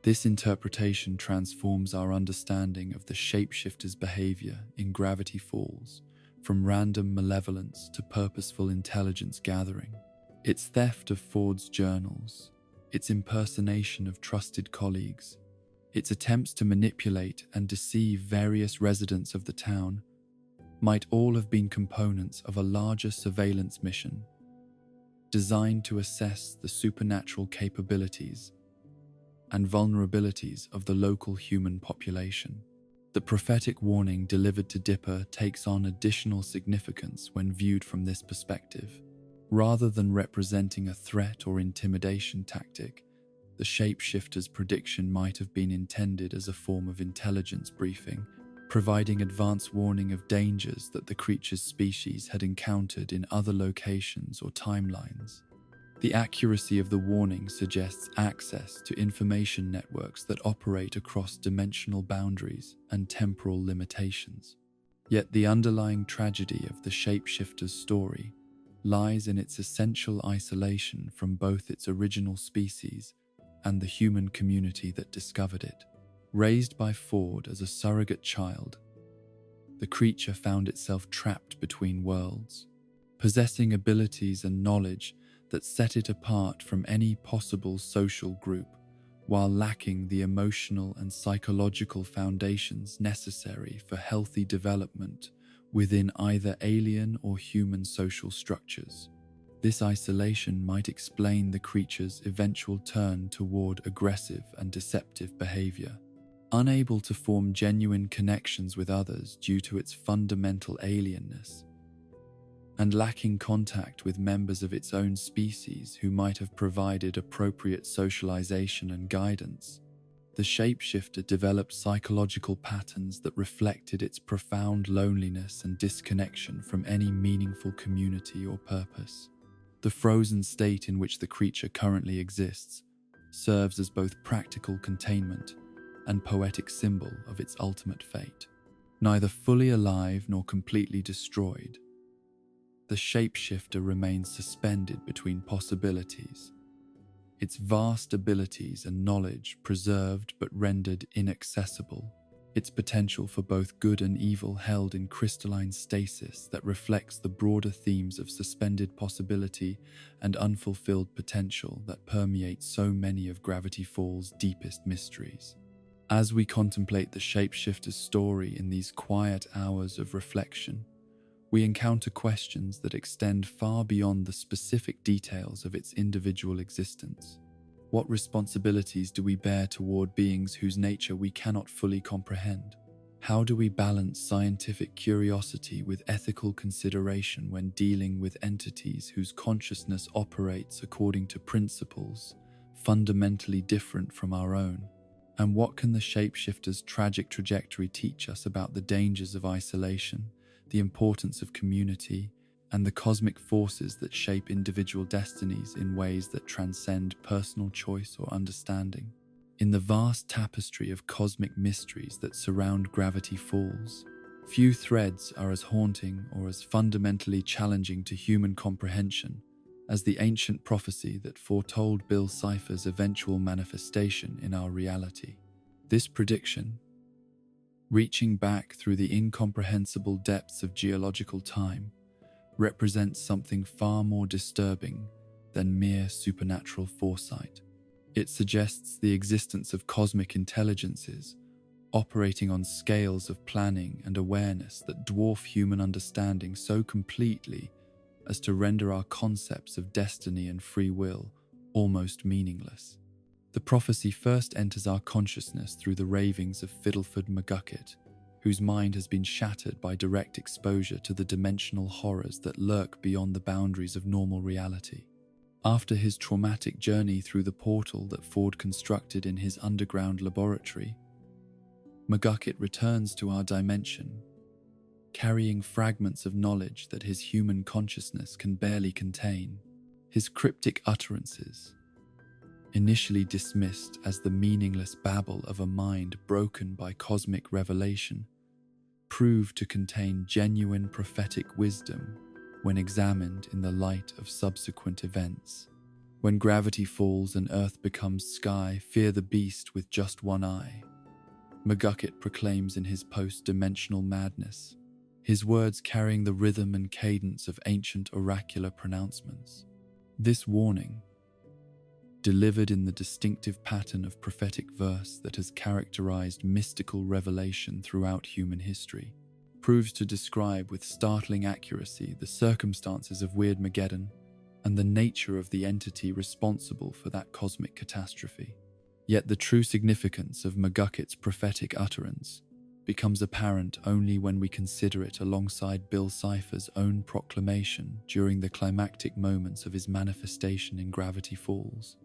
This interpretation transforms our understanding of the shapeshifter's behavior in Gravity Falls from random malevolence to purposeful intelligence gathering. Its theft of Ford's journals, its impersonation of trusted colleagues, its attempts to manipulate and deceive various residents of the town might all have been components of a larger surveillance mission designed to assess the supernatural capabilities and vulnerabilities of the local human population. The prophetic warning delivered to Dipper takes on additional significance when viewed from this perspective. Rather than representing a threat or intimidation tactic, the shapeshifter's prediction might have been intended as a form of intelligence briefing, providing advance warning of dangers that the creature's species had encountered in other locations or timelines. The accuracy of the warning suggests access to information networks that operate across dimensional boundaries and temporal limitations. Yet the underlying tragedy of the shapeshifter's story lies in its essential isolation from both its original species and the human community that discovered it. Raised by Ford as a surrogate child, the creature found itself trapped between worlds, possessing abilities and knowledge that set it apart from any possible social group, while lacking the emotional and psychological foundations necessary for healthy development within either alien or human social structures. This isolation might explain the creature's eventual turn toward aggressive and deceptive behavior. Unable to form genuine connections with others due to its fundamental alienness, and lacking contact with members of its own species who might have provided appropriate socialization and guidance, the shapeshifter developed psychological patterns that reflected its profound loneliness and disconnection from any meaningful community or purpose. The frozen state in which the creature currently exists serves as both practical containment and poetic symbol of its ultimate fate. Neither fully alive nor completely destroyed, the shapeshifter remains suspended between possibilities, its vast abilities and knowledge preserved but rendered inaccessible, its potential for both good and evil held in crystalline stasis that reflects the broader themes of suspended possibility and unfulfilled potential that permeate so many of Gravity Falls' deepest mysteries. As we contemplate the shapeshifter's story in these quiet hours of reflection, we encounter questions that extend far beyond the specific details of its individual existence. What responsibilities do we bear toward beings whose nature we cannot fully comprehend? How do we balance scientific curiosity with ethical consideration when dealing with entities whose consciousness operates according to principles fundamentally different from our own? And what can the shapeshifter's tragic trajectory teach us about the dangers of isolation, the importance of community, and the cosmic forces that shape individual destinies in ways that transcend personal choice or understanding? In the vast tapestry of cosmic mysteries that surround Gravity Falls, few threads are as haunting or as fundamentally challenging to human comprehension as the ancient prophecy that foretold Bill Cipher's eventual manifestation in our reality. This prediction, reaching back through the incomprehensible depths of geological time, represents something far more disturbing than mere supernatural foresight. It suggests the existence of cosmic intelligences operating on scales of planning and awareness that dwarf human understanding so completely as to render our concepts of destiny and free will almost meaningless. The prophecy first enters our consciousness through the ravings of Fiddleford McGucket, whose mind has been shattered by direct exposure to the dimensional horrors that lurk beyond the boundaries of normal reality. After his traumatic journey through the portal that Ford constructed in his underground laboratory, McGucket returns to our dimension, carrying fragments of knowledge that his human consciousness can barely contain. His cryptic utterances, initially dismissed as the meaningless babble of a mind broken by cosmic revelation, prove to contain genuine prophetic wisdom when examined in the light of subsequent events. When gravity falls and Earth becomes sky, fear the beast with just one eye, McGucket proclaims in his post-dimensional madness, his words carrying the rhythm and cadence of ancient oracular pronouncements. This warning, delivered in the distinctive pattern of prophetic verse that has characterized mystical revelation throughout human history, proves to describe with startling accuracy the circumstances of Weirdmageddon and the nature of the entity responsible for that cosmic catastrophe. Yet the true significance of McGucket's prophetic utterance becomes apparent only when we consider it alongside Bill Cipher's own proclamation during the climactic moments of his manifestation in Gravity Falls.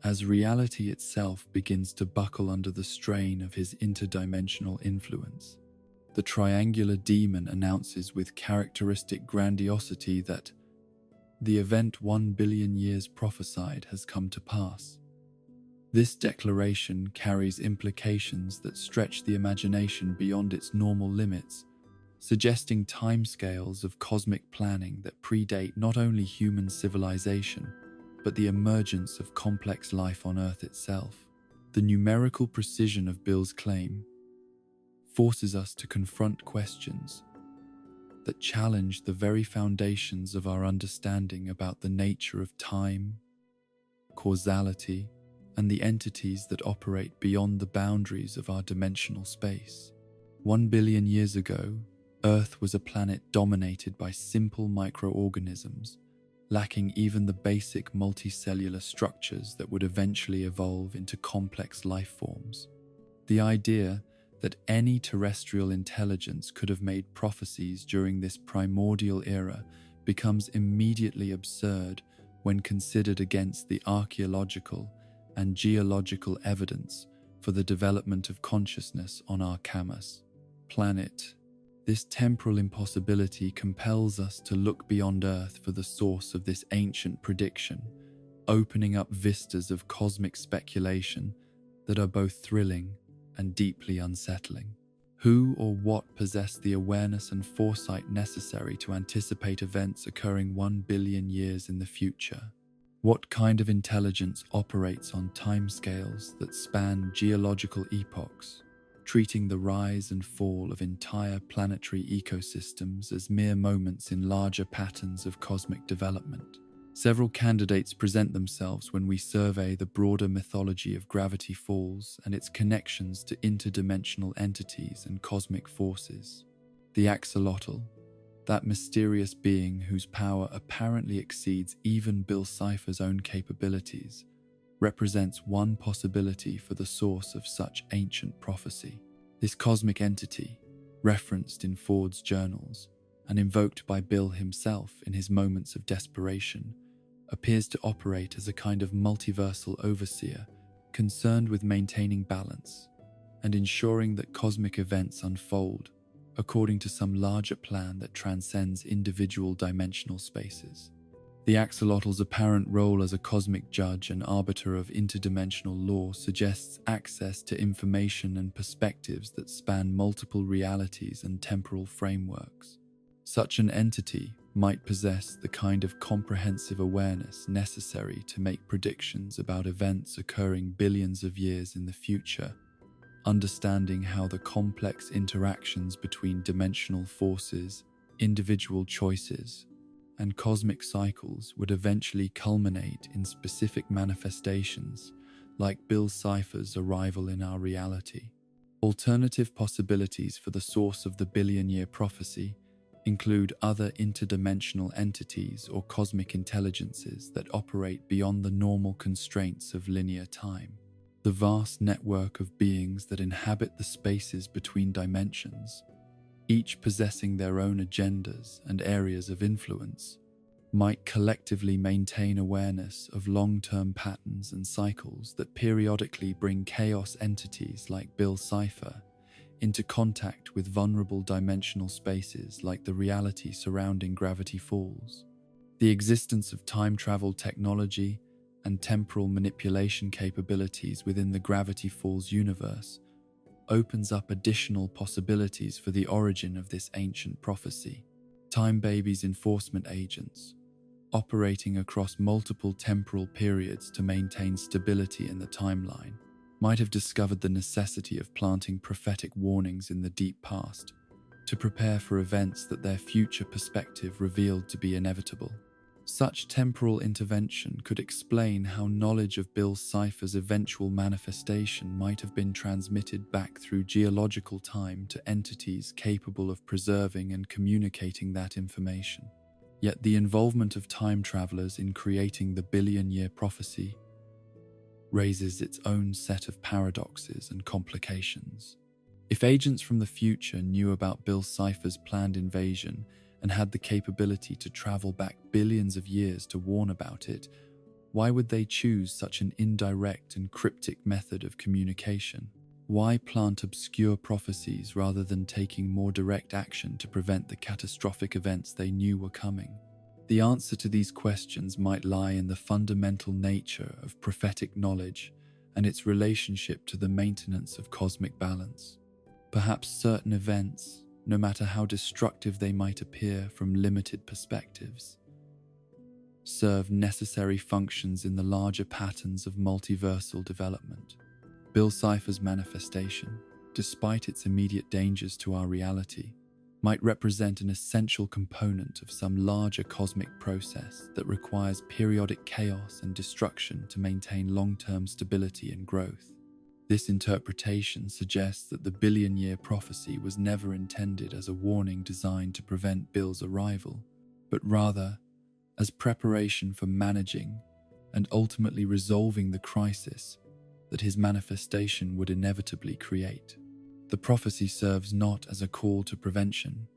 As reality itself begins to buckle under the strain of his interdimensional influence, the triangular demon announces with characteristic grandiosity that the event 1 billion years prophesied has come to pass. This declaration carries implications that stretch the imagination beyond its normal limits, suggesting timescales of cosmic planning that predate not only human civilization, but the emergence of complex life on Earth itself. The numerical precision of Bill's claim forces us to confront questions that challenge the very foundations of our understanding about the nature of time, causality, and the entities that operate beyond the boundaries of our dimensional space. 1 billion years ago, Earth was a planet dominated by simple microorganisms, lacking even the basic multicellular structures that would eventually evolve into complex life forms. The idea that any terrestrial intelligence could have made prophecies during this primordial era becomes immediately absurd when considered against the archaeological and geological evidence for the development of consciousness on our Camus planet. This temporal impossibility compels us to look beyond Earth for the source of this ancient prediction, opening up vistas of cosmic speculation that are both thrilling and deeply unsettling. Who or what possessed the awareness and foresight necessary to anticipate events occurring 1 billion years in the future? What kind of intelligence operates on timescales that span geological epochs, treating the rise and fall of entire planetary ecosystems as mere moments in larger patterns of cosmic development? Several candidates present themselves when we survey the broader mythology of Gravity Falls and its connections to interdimensional entities and cosmic forces. The axolotl, that mysterious being whose power apparently exceeds even Bill Cipher's own capabilities, represents one possibility for the source of such ancient prophecy. This cosmic entity, referenced in Ford's journals and invoked by Bill himself in his moments of desperation, appears to operate as a kind of multiversal overseer concerned with maintaining balance and ensuring that cosmic events unfold according to some larger plan that transcends individual dimensional spaces. The axolotl's apparent role as a cosmic judge and arbiter of interdimensional law suggests access to information and perspectives that span multiple realities and temporal frameworks. Such an entity might possess the kind of comprehensive awareness necessary to make predictions about events occurring billions of years in the future, understanding how the complex interactions between dimensional forces, individual choices, and cosmic cycles would eventually culminate in specific manifestations like Bill Cipher's arrival in our reality. Alternative possibilities for the source of the billion-year prophecy include other interdimensional entities or cosmic intelligences that operate beyond the normal constraints of linear time. The vast network of beings that inhabit the spaces between dimensions, each possessing their own agendas and areas of influence, might collectively maintain awareness of long-term patterns and cycles that periodically bring chaos entities like Bill Cipher into contact with vulnerable dimensional spaces like the reality surrounding Gravity Falls. The existence of time travel technology and temporal manipulation capabilities within the Gravity Falls universe opens up additional possibilities for the origin of this ancient prophecy. Time Baby's enforcement agents, operating across multiple temporal periods to maintain stability in the timeline, might have discovered the necessity of planting prophetic warnings in the deep past to prepare for events that their future perspective revealed to be inevitable. Such temporal intervention could explain how knowledge of Bill Cipher's eventual manifestation might have been transmitted back through geological time to entities capable of preserving and communicating that information. Yet the involvement of time travelers in creating the billion-year prophecy raises its own set of paradoxes and complications. If agents from the future knew about Bill Cipher's planned invasion and had the capability to travel back billions of years to warn about it, why would they choose such an indirect and cryptic method of communication? Why plant obscure prophecies rather than taking more direct action to prevent the catastrophic events they knew were coming? The answer to these questions might lie in the fundamental nature of prophetic knowledge and its relationship to the maintenance of cosmic balance. Perhaps certain events, no matter how destructive they might appear from limited perspectives, serve necessary functions in the larger patterns of multiversal development. Bill Cipher's manifestation, despite its immediate dangers to our reality, might represent an essential component of some larger cosmic process that requires periodic chaos and destruction to maintain long-term stability and growth. This interpretation suggests that the billion-year prophecy was never intended as a warning designed to prevent Bill's arrival, but rather as preparation for managing and ultimately resolving the crisis that his manifestation would inevitably create. The prophecy serves not as a call to prevention,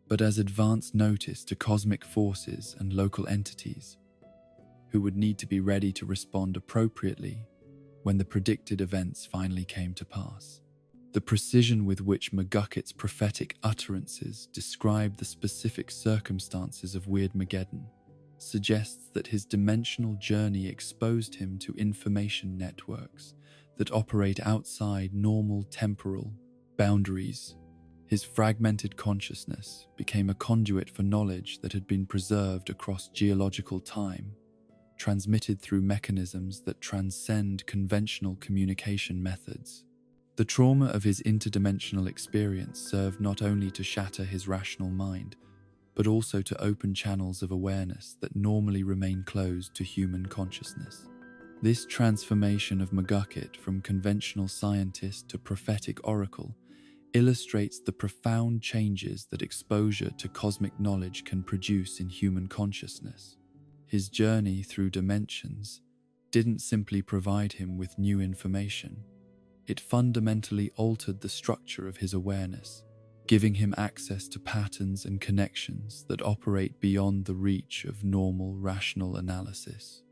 but as advance notice to cosmic forces and local entities who would need to be ready to respond appropriately when the predicted events finally came to pass. The precision with which McGuckett's prophetic utterances describe the specific circumstances of Weirdmageddon suggests that his dimensional journey exposed him to information networks that operate outside normal temporal boundaries. His fragmented consciousness became a conduit for knowledge that had been preserved across geological time, transmitted through mechanisms that transcend conventional communication methods. The trauma of his interdimensional experience served not only to shatter his rational mind, but also to open channels of awareness that normally remain closed to human consciousness. This transformation of McGuckett from conventional scientist to prophetic oracle illustrates the profound changes that exposure to cosmic knowledge can produce in human consciousness. His journey through dimensions didn't simply provide him with new information. It fundamentally altered the structure of his awareness, giving him access to patterns and connections that operate beyond the reach of normal rational analysis.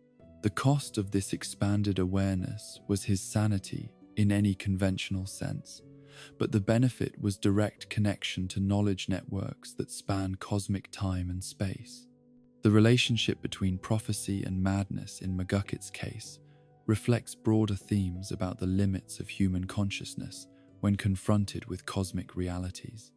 The cost of this expanded awareness was his sanity in any conventional sense, but the benefit was direct connection to knowledge networks that span cosmic time and space. The relationship between prophecy and madness in McGuckett's case reflects broader themes about the limits of human consciousness when confronted with cosmic realities.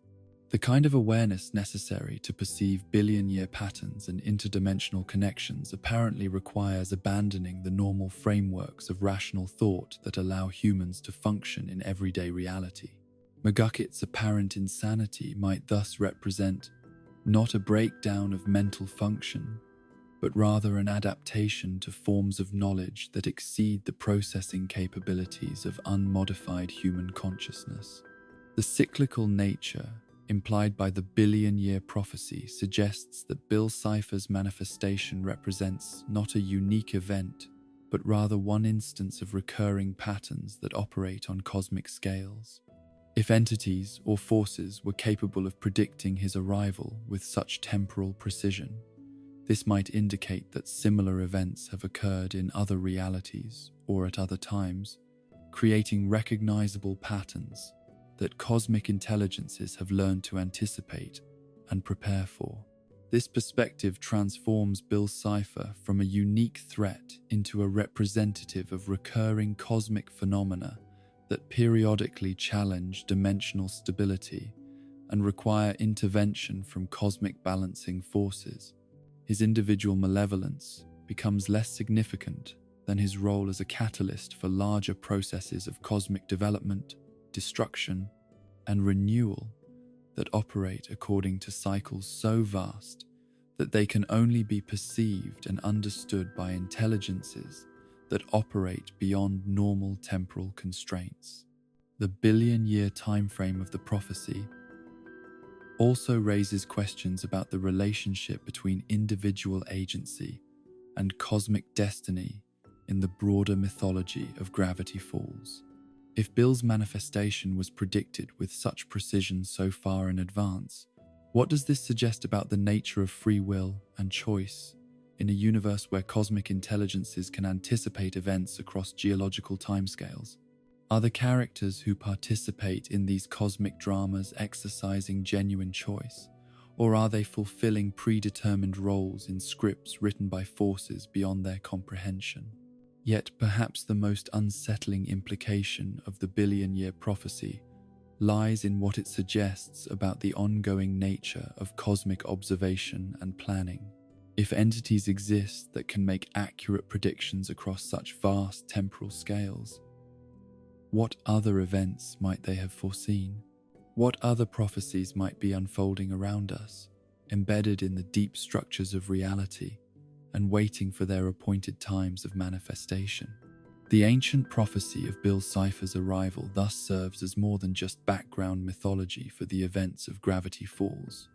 The kind of awareness necessary to perceive billion-year patterns and interdimensional connections apparently requires abandoning the normal frameworks of rational thought that allow humans to function in everyday reality. McGuckett's apparent insanity might thus represent not a breakdown of mental function, but rather an adaptation to forms of knowledge that exceed the processing capabilities of unmodified human consciousness. The cyclical nature implied by the billion-year prophecy suggests that Bill Cipher's manifestation represents not a unique event, but rather one instance of recurring patterns that operate on cosmic scales. If entities or forces were capable of predicting his arrival with such temporal precision, this might indicate that similar events have occurred in other realities or at other times, creating recognizable patterns that cosmic intelligences have learned to anticipate and prepare for. This perspective transforms Bill Cipher from a unique threat into a representative of recurring cosmic phenomena that periodically challenge dimensional stability and require intervention from cosmic balancing forces. his individual malevolence becomes less significant than his role as a catalyst for larger processes of cosmic development, destruction, and renewal that operate according to cycles so vast that they can only be perceived and understood by intelligences that operate beyond normal temporal constraints. The billion-year timeframe of the prophecy also raises questions about the relationship between individual agency and cosmic destiny in the broader mythology of Gravity Falls. If Bill's manifestation was predicted with such precision so far in advance, what does this suggest about the nature of free will and choice in a universe where cosmic intelligences can anticipate events across geological timescales? Are the characters who participate in these cosmic dramas exercising genuine choice, or are they fulfilling predetermined roles in scripts written by forces beyond their comprehension? Yet perhaps the most unsettling implication of the billion-year prophecy lies in what it suggests about the ongoing nature of cosmic observation and planning. If entities exist that can make accurate predictions across such vast temporal scales, what other events might they have foreseen? What other prophecies might be unfolding around us, embedded in the deep structures of reality and waiting for their appointed times of manifestation? The ancient prophecy of Bill Cipher's arrival thus serves as more than just background mythology for the events of Gravity Falls.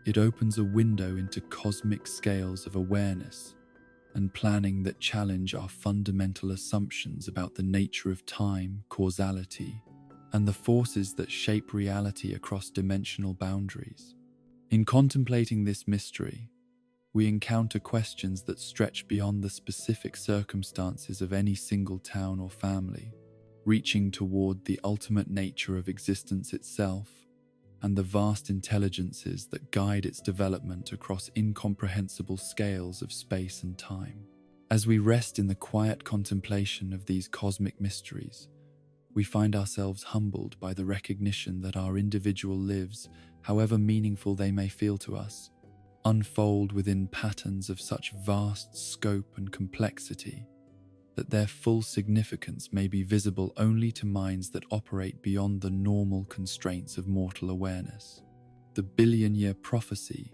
It opens a window into cosmic scales of awareness and planning that challenge our fundamental assumptions about the nature of time, causality, and the forces that shape reality across dimensional boundaries. In contemplating this mystery, we encounter questions that stretch beyond the specific circumstances of any single town or family, reaching toward the ultimate nature of existence itself and the vast intelligences that guide its development across incomprehensible scales of space and time. As we rest in the quiet contemplation of these cosmic mysteries, we find ourselves humbled by the recognition that our individual lives, however meaningful they may feel to us, unfold within patterns of such vast scope and complexity that their full significance may be visible only to minds that operate beyond the normal constraints of mortal awareness. The billion-year prophecy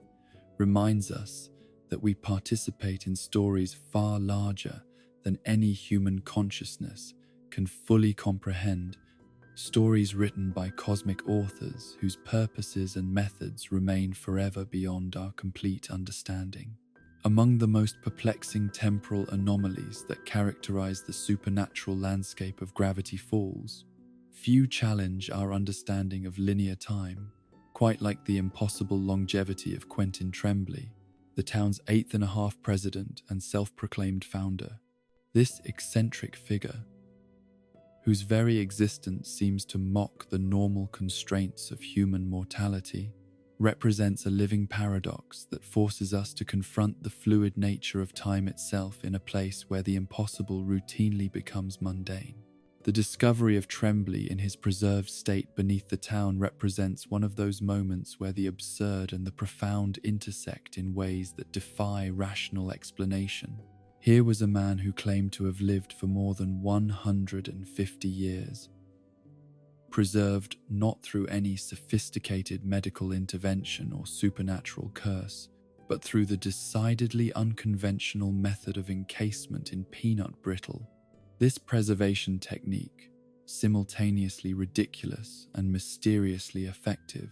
reminds us that we participate in stories far larger than any human consciousness can fully comprehend, stories written by cosmic authors whose purposes and methods remain forever beyond our complete understanding. Among the most perplexing temporal anomalies that characterize the supernatural landscape of Gravity Falls, few challenge our understanding of linear time, quite like the impossible longevity of Quentin Tremblay, the town's 8th-and-a-half president and self-proclaimed founder. This eccentric figure, whose very existence seems to mock the normal constraints of human mortality, represents a living paradox that forces us to confront the fluid nature of time itself in a place where the impossible routinely becomes mundane. The discovery of Tremblay in his preserved state beneath the town represents one of those moments where the absurd and the profound intersect in ways that defy rational explanation. Here was a man who claimed to have lived for more than 150 years, preserved not through any sophisticated medical intervention or supernatural curse, but through the decidedly unconventional method of encasement in peanut brittle. This preservation technique, simultaneously ridiculous and mysteriously effective,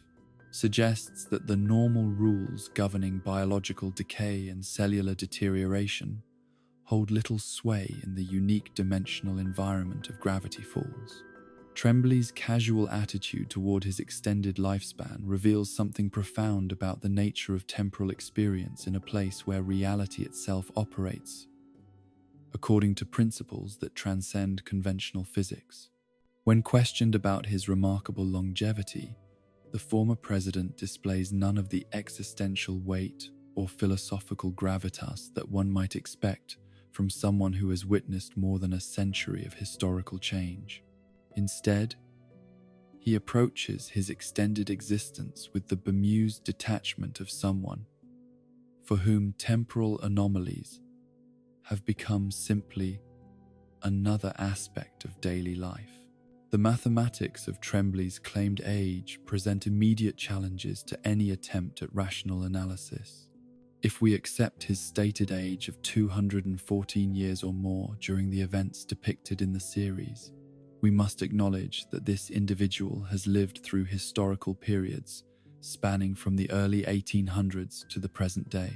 suggests that the normal rules governing biological decay and cellular deterioration hold little sway in the unique dimensional environment of Gravity Falls. Tremblay's casual attitude toward his extended lifespan reveals something profound about the nature of temporal experience in a place where reality itself operates according to principles that transcend conventional physics. When questioned about his remarkable longevity, the former president displays none of the existential weight or philosophical gravitas that one might expect from someone who has witnessed more than a century of historical change. Instead, he approaches his extended existence with the bemused detachment of someone for whom temporal anomalies have become simply another aspect of daily life. The mathematics of Tremblay's claimed age present immediate challenges to any attempt at rational analysis. If we accept his stated age of 214 years or more during the events depicted in the series, we must acknowledge that this individual has lived through historical periods spanning from the early 1800s to the present day.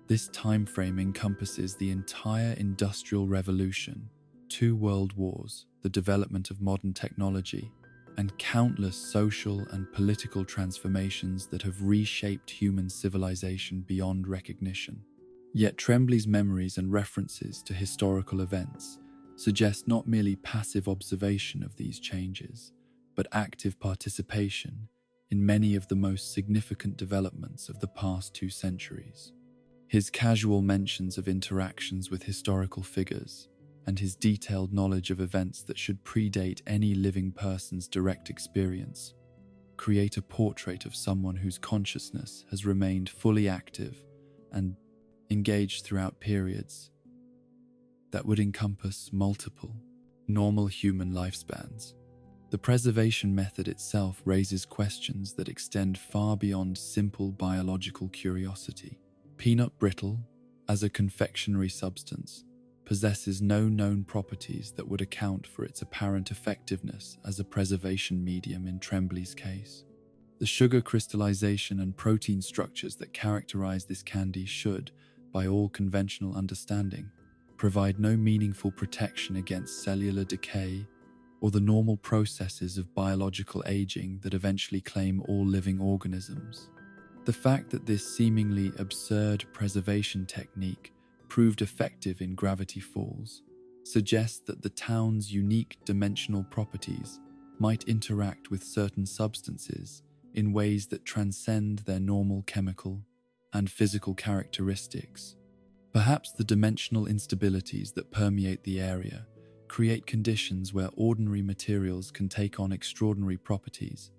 This time frame encompasses the entire Industrial Revolution, 2 world wars, the development of modern technology, and countless social and political transformations that have reshaped human civilization beyond recognition. Yet Tremblay's memories and references to historical events suggest not merely passive observation of these changes, but active participation in many of the most significant developments of the past 2 centuries. His casual mentions of interactions with historical figures and his detailed knowledge of events that should predate any living person's direct experience create a portrait of someone whose consciousness has remained fully active and engaged throughout periods that would encompass multiple, normal human lifespans. The preservation method itself raises questions that extend far beyond simple biological curiosity. Peanut brittle, as a confectionery substance, possesses no known properties that would account for its apparent effectiveness as a preservation medium in Tremblay's case. The sugar crystallization and protein structures that characterize this candy should, by all conventional understanding, provide no meaningful protection against cellular decay or the normal processes of biological aging that eventually claim all living organisms. The fact that this seemingly absurd preservation technique proved effective in Gravity Falls suggests that the town's unique dimensional properties might interact with certain substances in ways that transcend their normal chemical and physical characteristics. Perhaps the dimensional instabilities that permeate the area create conditions where ordinary materials can take on extraordinary properties,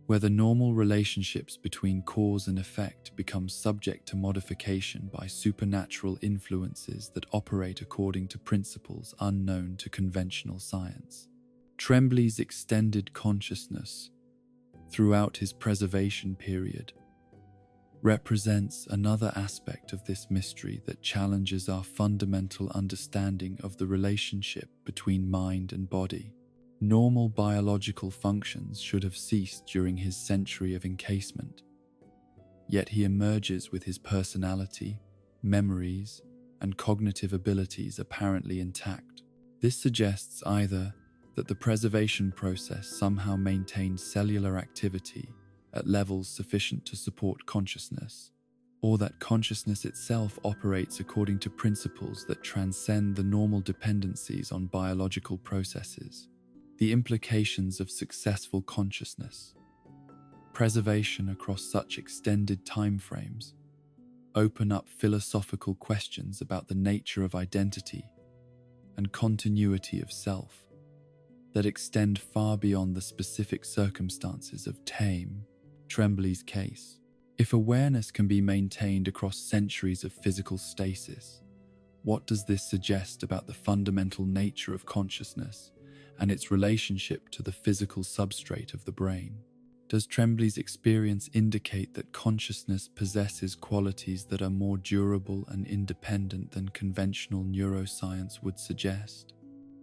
where the normal relationships between cause and effect become subject to modification by supernatural influences that operate according to principles unknown to conventional science. Tremblay's extended consciousness throughout his preservation period represents another aspect of this mystery that challenges our fundamental understanding of the relationship between mind and body. Normal biological functions should have ceased during his century of encasement, yet he emerges with his personality, memories, and cognitive abilities apparently intact. This suggests either that the preservation process somehow maintained cellular activity at levels sufficient to support consciousness, or that consciousness itself operates according to principles that transcend the normal dependencies on biological processes. The implications of successful consciousness preservation across such extended timeframes open up philosophical questions about the nature of identity and continuity of self that extend far beyond the specific circumstances of Tremblay's case. If awareness can be maintained across centuries of physical stasis, what does this suggest about the fundamental nature of consciousness and its relationship to the physical substrate of the brain? Does Tremblay's experience indicate that consciousness possesses qualities that are more durable and independent than conventional neuroscience would suggest?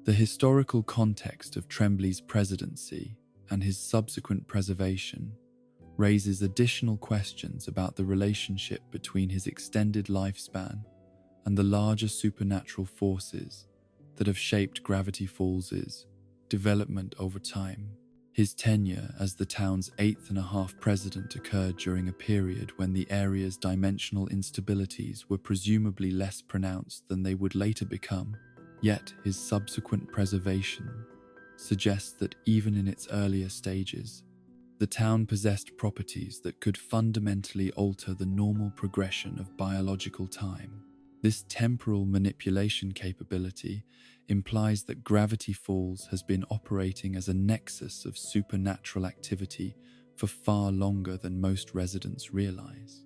The historical context of Tremblay's presidency and his subsequent preservation raises additional questions about the relationship between his extended lifespan and the larger supernatural forces that have shaped Gravity Falls' development over time. His tenure as the town's 8th-and-a-half president occurred during a period when the area's dimensional instabilities were presumably less pronounced than they would later become, yet his subsequent preservation suggests that even in its earlier stages, the town possessed properties that could fundamentally alter the normal progression of biological time. This temporal manipulation capability implies that Gravity Falls has been operating as a nexus of supernatural activity for far longer than most residents realize.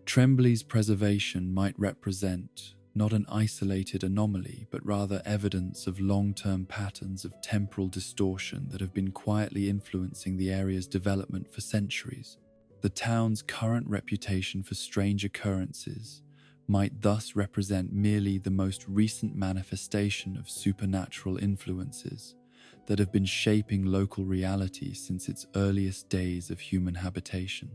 Tremblay's preservation might represent not an isolated anomaly, but rather evidence of long-term patterns of temporal distortion that have been quietly influencing the area's development for centuries. The town's current reputation for strange occurrences might thus represent merely the most recent manifestation of supernatural influences that have been shaping local reality since its earliest days of human habitation.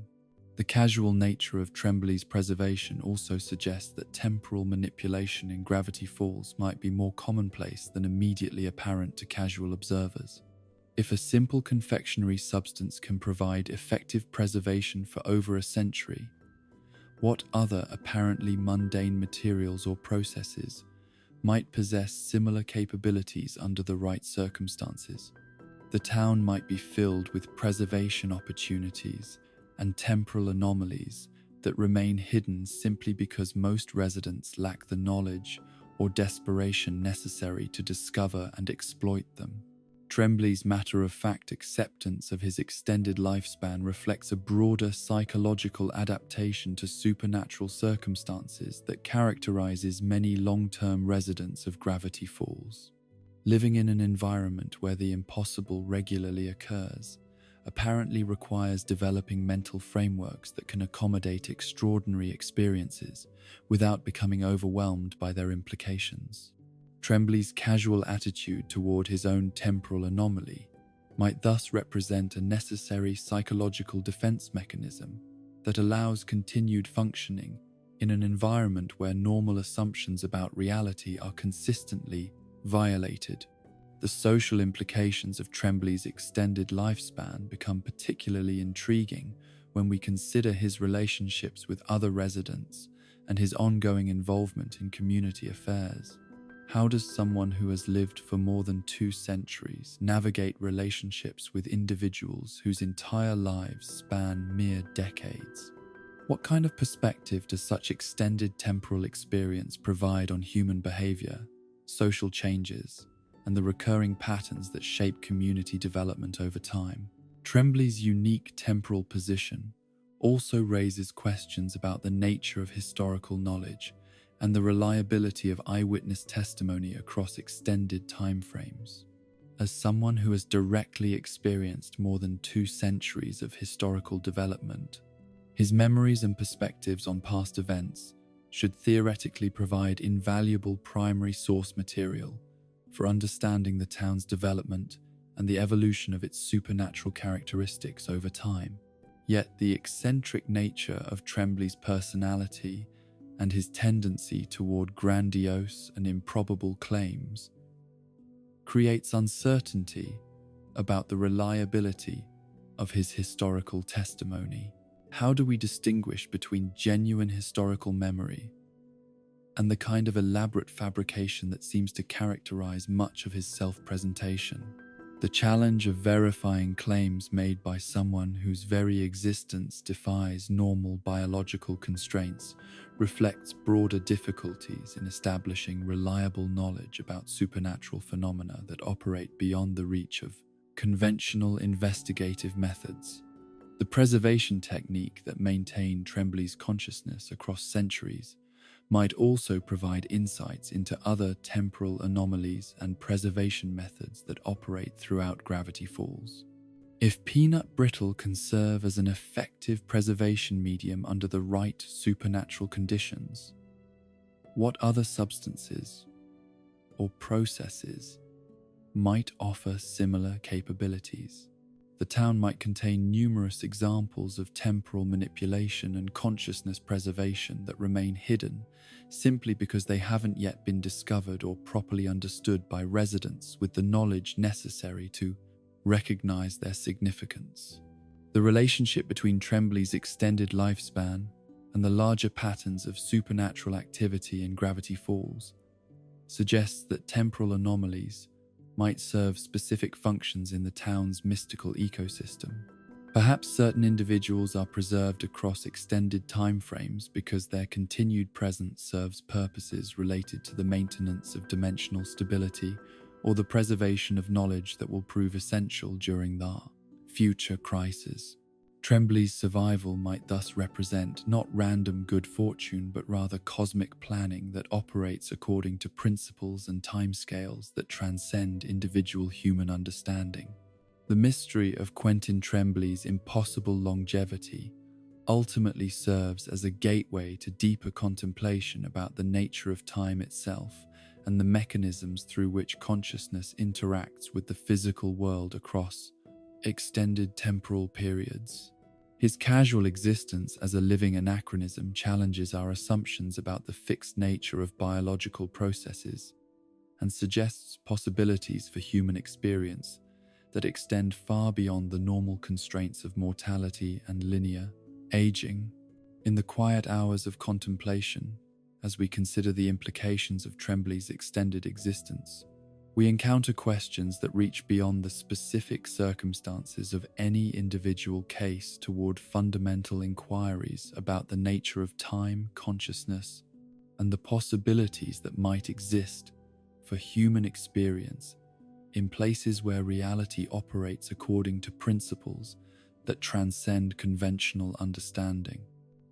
The casual nature of Tremblay's preservation also suggests that temporal manipulation in Gravity Falls might be more commonplace than immediately apparent to casual observers. If a simple confectionery substance can provide effective preservation for over a century, what other apparently mundane materials or processes might possess similar capabilities under the right circumstances? The town might be filled with preservation opportunities and temporal anomalies that remain hidden simply because most residents lack the knowledge or desperation necessary to discover and exploit them. Tremblay's matter-of-fact acceptance of his extended lifespan reflects a broader psychological adaptation to supernatural circumstances that characterizes many long-term residents of Gravity Falls. Living in an environment where the impossible regularly occurs apparently requires developing mental frameworks that can accommodate extraordinary experiences without becoming overwhelmed by their implications. Tremblay's casual attitude toward his own temporal anomaly might thus represent a necessary psychological defense mechanism that allows continued functioning in an environment where normal assumptions about reality are consistently violated. The social implications of Tremblay's extended lifespan become particularly intriguing when we consider his relationships with other residents and his ongoing involvement in community affairs. How does someone who has lived for more than 2 centuries navigate relationships with individuals whose entire lives span mere decades? What kind of perspective does such extended temporal experience provide on human behavior, social changes, and the recurring patterns that shape community development over time? Tremblay's unique temporal position also raises questions about the nature of historical knowledge and the reliability of eyewitness testimony across extended timeframes. As someone who has directly experienced more than 2 centuries of historical development, his memories and perspectives on past events should theoretically provide invaluable primary source material for understanding the town's development and the evolution of its supernatural characteristics over time. Yet the eccentric nature of Tremblay's personality and his tendency toward grandiose and improbable claims creates uncertainty about the reliability of his historical testimony. How do we distinguish between genuine historical memory and the kind of elaborate fabrication that seems to characterize much of his self-presentation? The challenge of verifying claims made by someone whose very existence defies normal biological constraints reflects broader difficulties in establishing reliable knowledge about supernatural phenomena that operate beyond the reach of conventional investigative methods. The preservation technique that maintained Tremblay's consciousness across centuries might also provide insights into other temporal anomalies and preservation methods that operate throughout Gravity Falls. If peanut brittle can serve as an effective preservation medium under the right supernatural conditions, what other substances or processes might offer similar capabilities? The town might contain numerous examples of temporal manipulation and consciousness preservation that remain hidden simply because they haven't yet been discovered or properly understood by residents with the knowledge necessary to recognize their significance. The relationship between Tremblay's extended lifespan and the larger patterns of supernatural activity in Gravity Falls suggests that temporal anomalies might serve specific functions in the town's mystical ecosystem. Perhaps certain individuals are preserved across extended timeframes because their continued presence serves purposes related to the maintenance of dimensional stability or the preservation of knowledge that will prove essential during the future crisis. Tremblay's survival might thus represent not random good fortune, but rather cosmic planning that operates according to principles and timescales that transcend individual human understanding. The mystery of Quentin Tremblay's impossible longevity ultimately serves as a gateway to deeper contemplation about the nature of time itself and the mechanisms through which consciousness interacts with the physical world across extended temporal periods. His casual existence as a living anachronism challenges our assumptions about the fixed nature of biological processes and suggests possibilities for human experience that extend far beyond the normal constraints of mortality and linear aging. In the quiet hours of contemplation, as we consider the implications of Tremblay's extended existence, we encounter questions that reach beyond the specific circumstances of any individual case toward fundamental inquiries about the nature of time, consciousness, and the possibilities that might exist for human experience in places where reality operates according to principles that transcend conventional understanding.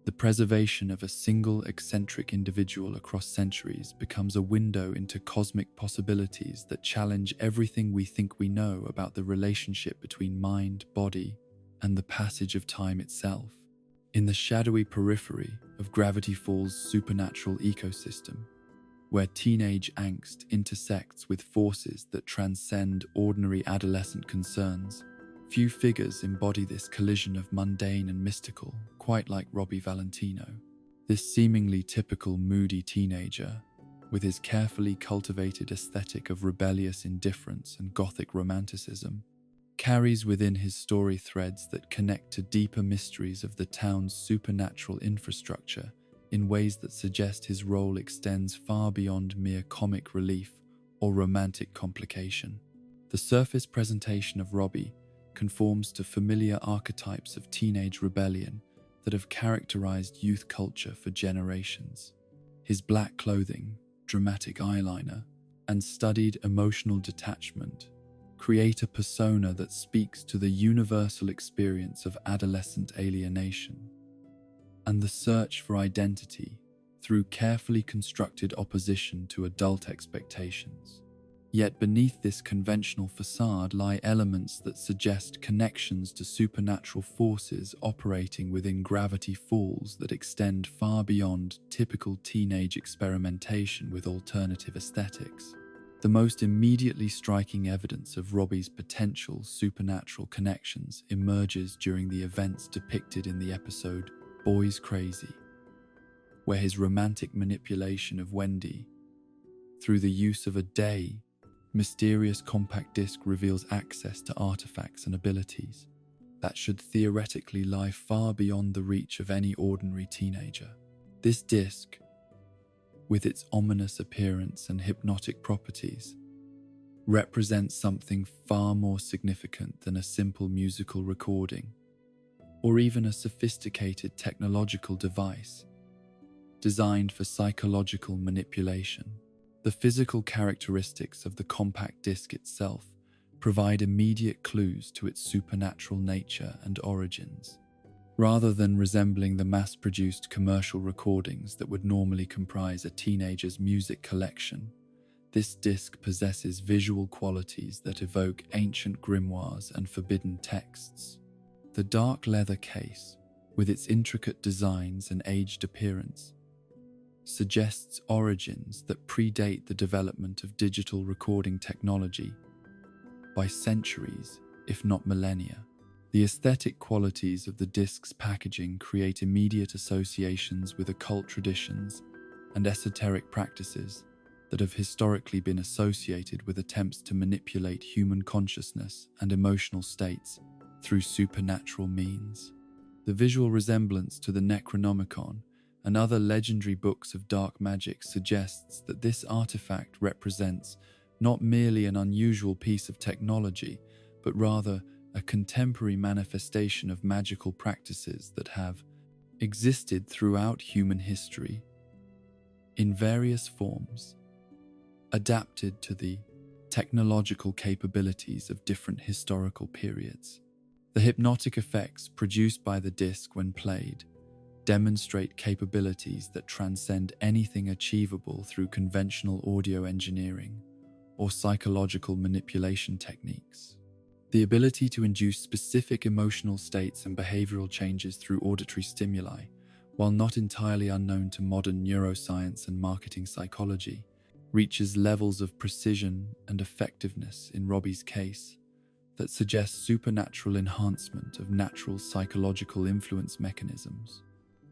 The preservation of a single eccentric individual across centuries becomes a window into cosmic possibilities that challenge everything we think we know about the relationship between mind, body, and the passage of time itself. In the shadowy periphery of Gravity Falls' supernatural ecosystem, where teenage angst intersects with forces that transcend ordinary adolescent concerns, few figures embody this collision of mundane and mystical, quite like Robbie Valentino. This seemingly typical moody teenager, with his carefully cultivated aesthetic of rebellious indifference and gothic romanticism, carries within his story threads that connect to deeper mysteries of the town's supernatural infrastructure in ways that suggest his role extends far beyond mere comic relief or romantic complication. The surface presentation of Robbie conforms to familiar archetypes of teenage rebellion that have characterized youth culture for generations. His black clothing, dramatic eyeliner, and studied emotional detachment create a persona that speaks to the universal experience of adolescent alienation and the search for identity through carefully constructed opposition to adult expectations. Yet beneath this conventional facade lie elements that suggest connections to supernatural forces operating within Gravity Falls that extend far beyond typical teenage experimentation with alternative aesthetics. The most immediately striking evidence of Robbie's potential supernatural connections emerges during the events depicted in the episode Boys Crazy, where his romantic manipulation of Wendy, through the use of a mysterious compact disc, reveals access to artifacts and abilities that should theoretically lie far beyond the reach of any ordinary teenager. This disc, with its ominous appearance and hypnotic properties, represents something far more significant than a simple musical recording or even a sophisticated technological device designed for psychological manipulation. The physical characteristics of the compact disc itself provide immediate clues to its supernatural nature and origins. Rather than resembling the mass-produced commercial recordings that would normally comprise a teenager's music collection, this disc possesses visual qualities that evoke ancient grimoires and forbidden texts. The dark leather case, with its intricate designs and aged appearance, suggests origins that predate the development of digital recording technology by centuries, if not millennia. The aesthetic qualities of the disc's packaging create immediate associations with occult traditions and esoteric practices that have historically been associated with attempts to manipulate human consciousness and emotional states through supernatural means. The visual resemblance to the Necronomicon and other legendary books of dark magic suggests that this artifact represents not merely an unusual piece of technology, but rather a contemporary manifestation of magical practices that have existed throughout human history in various forms, adapted to the technological capabilities of different historical periods. The hypnotic effects produced by the disc when played demonstrate capabilities that transcend anything achievable through conventional audio engineering or psychological manipulation techniques. The ability to induce specific emotional states and behavioral changes through auditory stimuli, while not entirely unknown to modern neuroscience and marketing psychology, reaches levels of precision and effectiveness in Robbie's case that suggests supernatural enhancement of natural psychological influence mechanisms.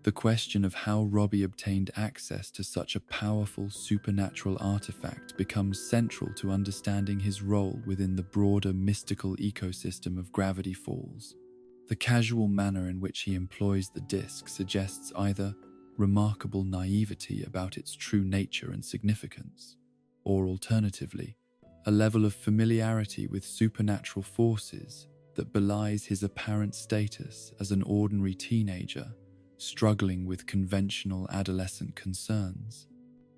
The question of how Robbie obtained access to such a powerful supernatural artifact becomes central to understanding his role within the broader mystical ecosystem of Gravity Falls. The casual manner in which he employs the disc suggests either remarkable naivety about its true nature and significance, or alternatively, a level of familiarity with supernatural forces that belies his apparent status as an ordinary teenager struggling with conventional adolescent concerns.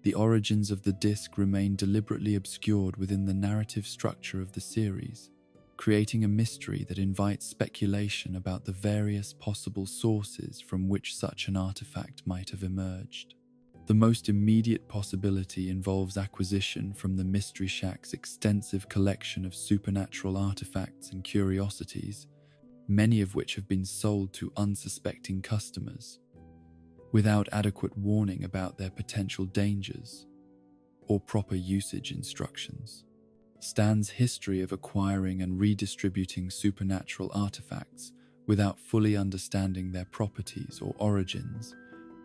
The origins of the disc remain deliberately obscured within the narrative structure of the series, creating a mystery that invites speculation about the various possible sources from which such an artifact might have emerged. The most immediate possibility involves acquisition from the Mystery Shack's extensive collection of supernatural artifacts and curiosities, many of which have been sold to unsuspecting customers, without adequate warning about their potential dangers or proper usage instructions. Stan's history of acquiring and redistributing supernatural artifacts without fully understanding their properties or origins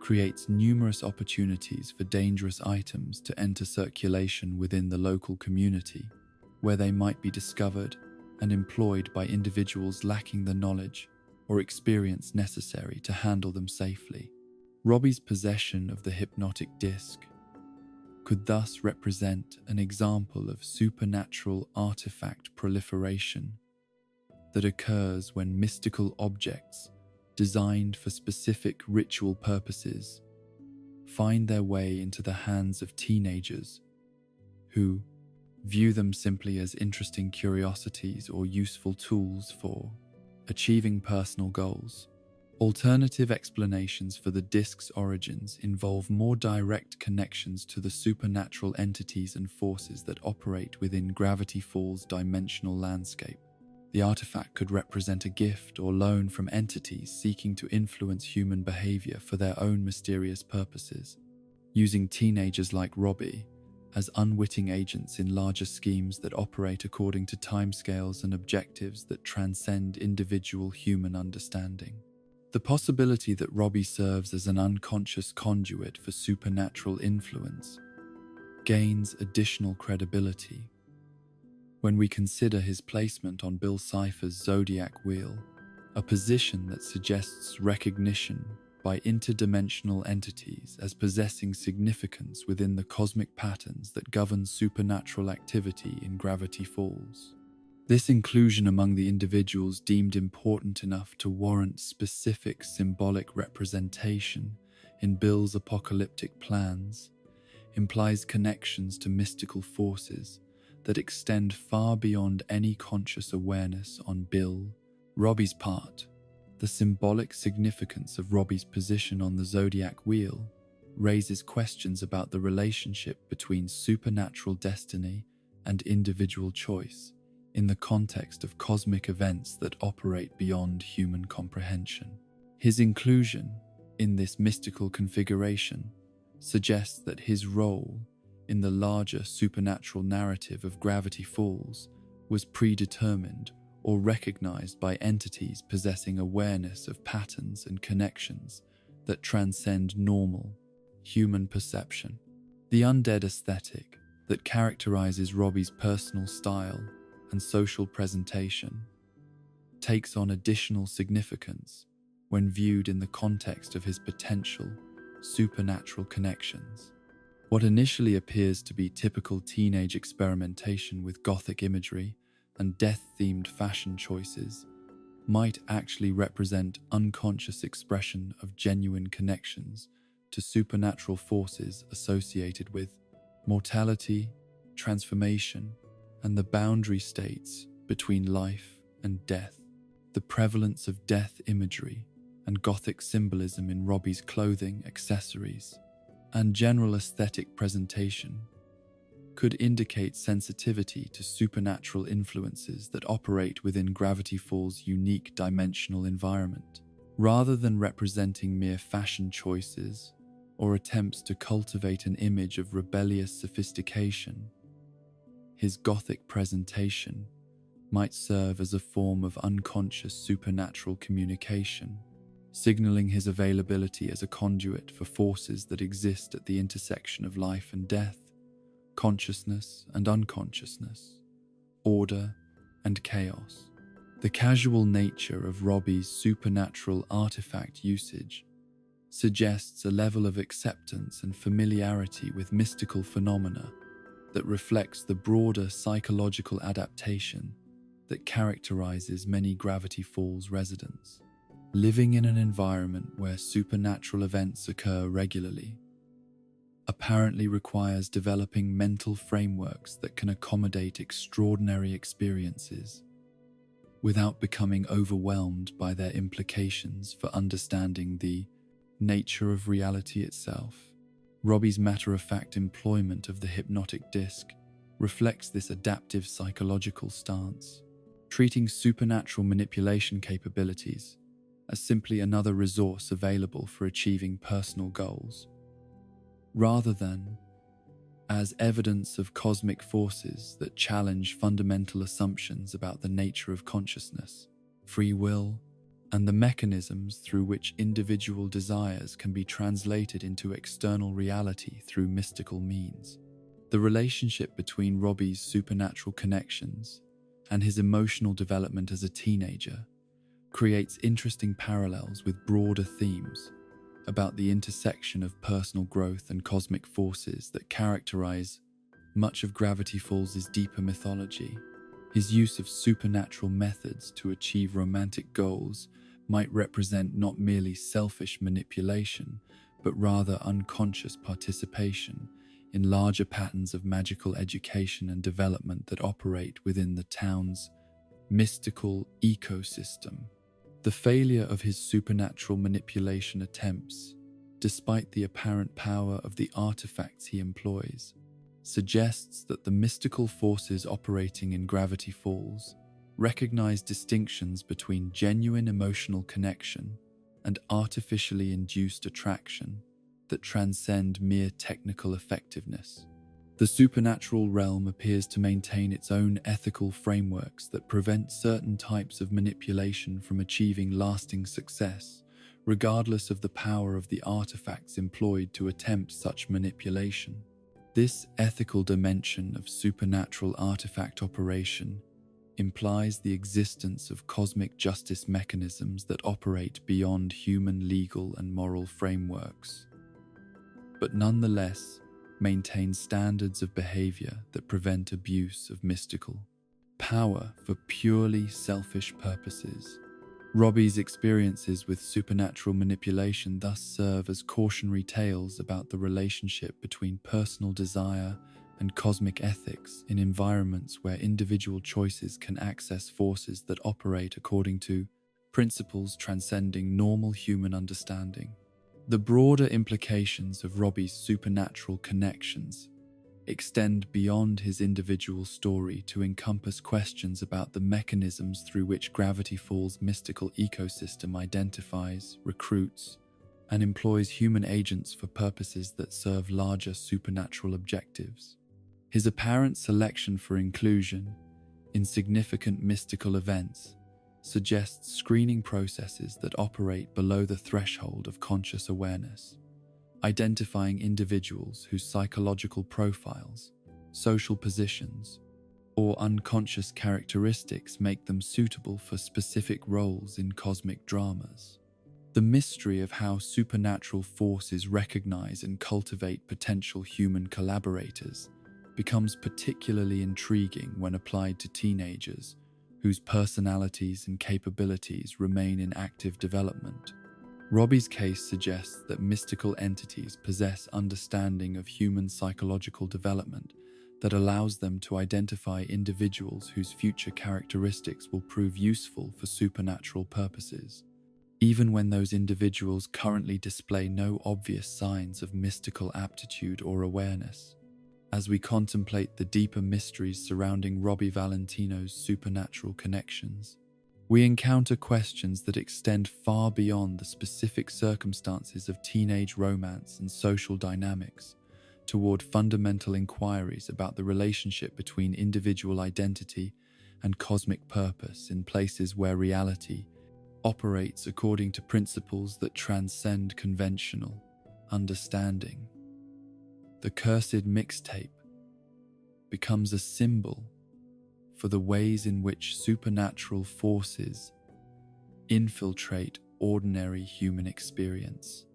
creates numerous opportunities for dangerous items to enter circulation within the local community, where they might be discovered and employed by individuals lacking the knowledge or experience necessary to handle them safely. Robbie's possession of the hypnotic disc could thus represent an example of supernatural artifact proliferation that occurs when mystical objects designed for specific ritual purposes find their way into the hands of teenagers who view them simply as interesting curiosities or useful tools for achieving personal goals. Alternative explanations for the disc's origins involve more direct connections to the supernatural entities and forces that operate within Gravity Falls' dimensional landscape. The artifact could represent a gift or loan from entities seeking to influence human behavior for their own mysterious purposes, using teenagers like Robbie as unwitting agents in larger schemes that operate according to timescales and objectives that transcend individual human understanding. The possibility that Robbie serves as an unconscious conduit for supernatural influence gains additional credibility when we consider his placement on Bill Cipher's Zodiac Wheel, a position that suggests recognition by interdimensional entities as possessing significance within the cosmic patterns that govern supernatural activity in Gravity Falls. This inclusion among the individuals deemed important enough to warrant specific symbolic representation in Bill's apocalyptic plans implies connections to mystical forces that extend far beyond any conscious awareness on Robbie's part. The symbolic significance of Robbie's position on the Zodiac Wheel raises questions about the relationship between supernatural destiny and individual choice in the context of cosmic events that operate beyond human comprehension. His inclusion in this mystical configuration suggests that his role in the larger supernatural narrative of Gravity Falls was predetermined or recognized by entities possessing awareness of patterns and connections that transcend normal human perception. The undead aesthetic that characterizes Robbie's personal style and social presentation takes on additional significance when viewed in the context of his potential supernatural connections. What initially appears to be typical teenage experimentation with gothic imagery and death-themed fashion choices might actually represent unconscious expression of genuine connections to supernatural forces associated with mortality, transformation, and the boundary states between life and death. The prevalence of death imagery and Gothic symbolism in Robbie's clothing, accessories, and general aesthetic presentation could indicate sensitivity to supernatural influences that operate within Gravity Falls' unique dimensional environment. Rather than representing mere fashion choices or attempts to cultivate an image of rebellious sophistication, his Gothic presentation might serve as a form of unconscious supernatural communication, signaling his availability as a conduit for forces that exist at the intersection of life and death, consciousness and unconsciousness, order and chaos. The casual nature of Robbie's supernatural artifact usage suggests a level of acceptance and familiarity with mystical phenomena that reflects the broader psychological adaptation that characterizes many Gravity Falls residents. Living in an environment where supernatural events occur regularly apparently requires developing mental frameworks that can accommodate extraordinary experiences without becoming overwhelmed by their implications for understanding the nature of reality itself. Robbie's matter-of-fact employment of the hypnotic disc reflects this adaptive psychological stance, treating supernatural manipulation capabilities as simply another resource available for achieving personal goals, rather than as evidence of cosmic forces that challenge fundamental assumptions about the nature of consciousness, free will, and the mechanisms through which individual desires can be translated into external reality through mystical means. The relationship between Robbie's supernatural connections and his emotional development as a teenager creates interesting parallels with broader themes about the intersection of personal growth and cosmic forces that characterize much of Gravity Falls' deeper mythology. His use of supernatural methods to achieve romantic goals might represent not merely selfish manipulation, but rather unconscious participation in larger patterns of magical education and development that operate within the town's mystical ecosystem. The failure of his supernatural manipulation attempts, despite the apparent power of the artifacts he employs, suggests that the mystical forces operating in Gravity Falls recognize distinctions between genuine emotional connection and artificially induced attraction that transcend mere technical effectiveness. The supernatural realm appears to maintain its own ethical frameworks that prevent certain types of manipulation from achieving lasting success, regardless of the power of the artifacts employed to attempt such manipulation. This ethical dimension of supernatural artifact operation implies the existence of cosmic justice mechanisms that operate beyond human legal and moral frameworks, but nonetheless maintain standards of behavior that prevent abuse of mystical power for purely selfish purposes. Robbie's experiences with supernatural manipulation thus serve as cautionary tales about the relationship between personal desire and cosmic ethics in environments where individual choices can access forces that operate according to principles transcending normal human understanding. The broader implications of Robbie's supernatural connections extend beyond his individual story to encompass questions about the mechanisms through which Gravity Falls' mystical ecosystem identifies, recruits, and employs human agents for purposes that serve larger supernatural objectives. His apparent selection for inclusion in significant mystical events suggests screening processes that operate below the threshold of conscious awareness, identifying individuals whose psychological profiles, social positions, or unconscious characteristics make them suitable for specific roles in cosmic dramas. The mystery of how supernatural forces recognize and cultivate potential human collaborators becomes particularly intriguing when applied to teenagers whose personalities and capabilities remain in active development. Robbie's case suggests that mystical entities possess understanding of human psychological development that allows them to identify individuals whose future characteristics will prove useful for supernatural purposes, even when those individuals currently display no obvious signs of mystical aptitude or awareness. As we contemplate the deeper mysteries surrounding Robbie Valentino's supernatural connections, we encounter questions that extend far beyond the specific circumstances of teenage romance and social dynamics toward fundamental inquiries about the relationship between individual identity and cosmic purpose in places where reality operates according to principles that transcend conventional understanding. The cursed mixtape becomes a symbol for the ways in which supernatural forces infiltrate ordinary human experience,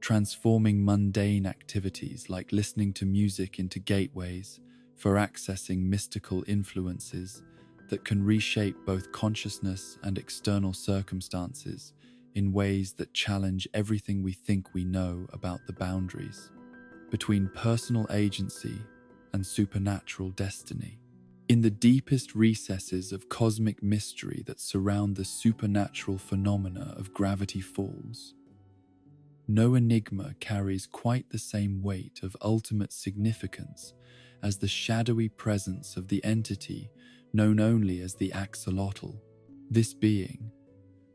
transforming mundane activities like listening to music into gateways for accessing mystical influences that can reshape both consciousness and external circumstances in ways that challenge everything we think we know about the boundaries between personal agency and supernatural destiny. In the deepest recesses of cosmic mystery that surround the supernatural phenomena of gravity falls, no enigma carries quite the same weight of ultimate significance as the shadowy presence of the entity known only as the axolotl. This being,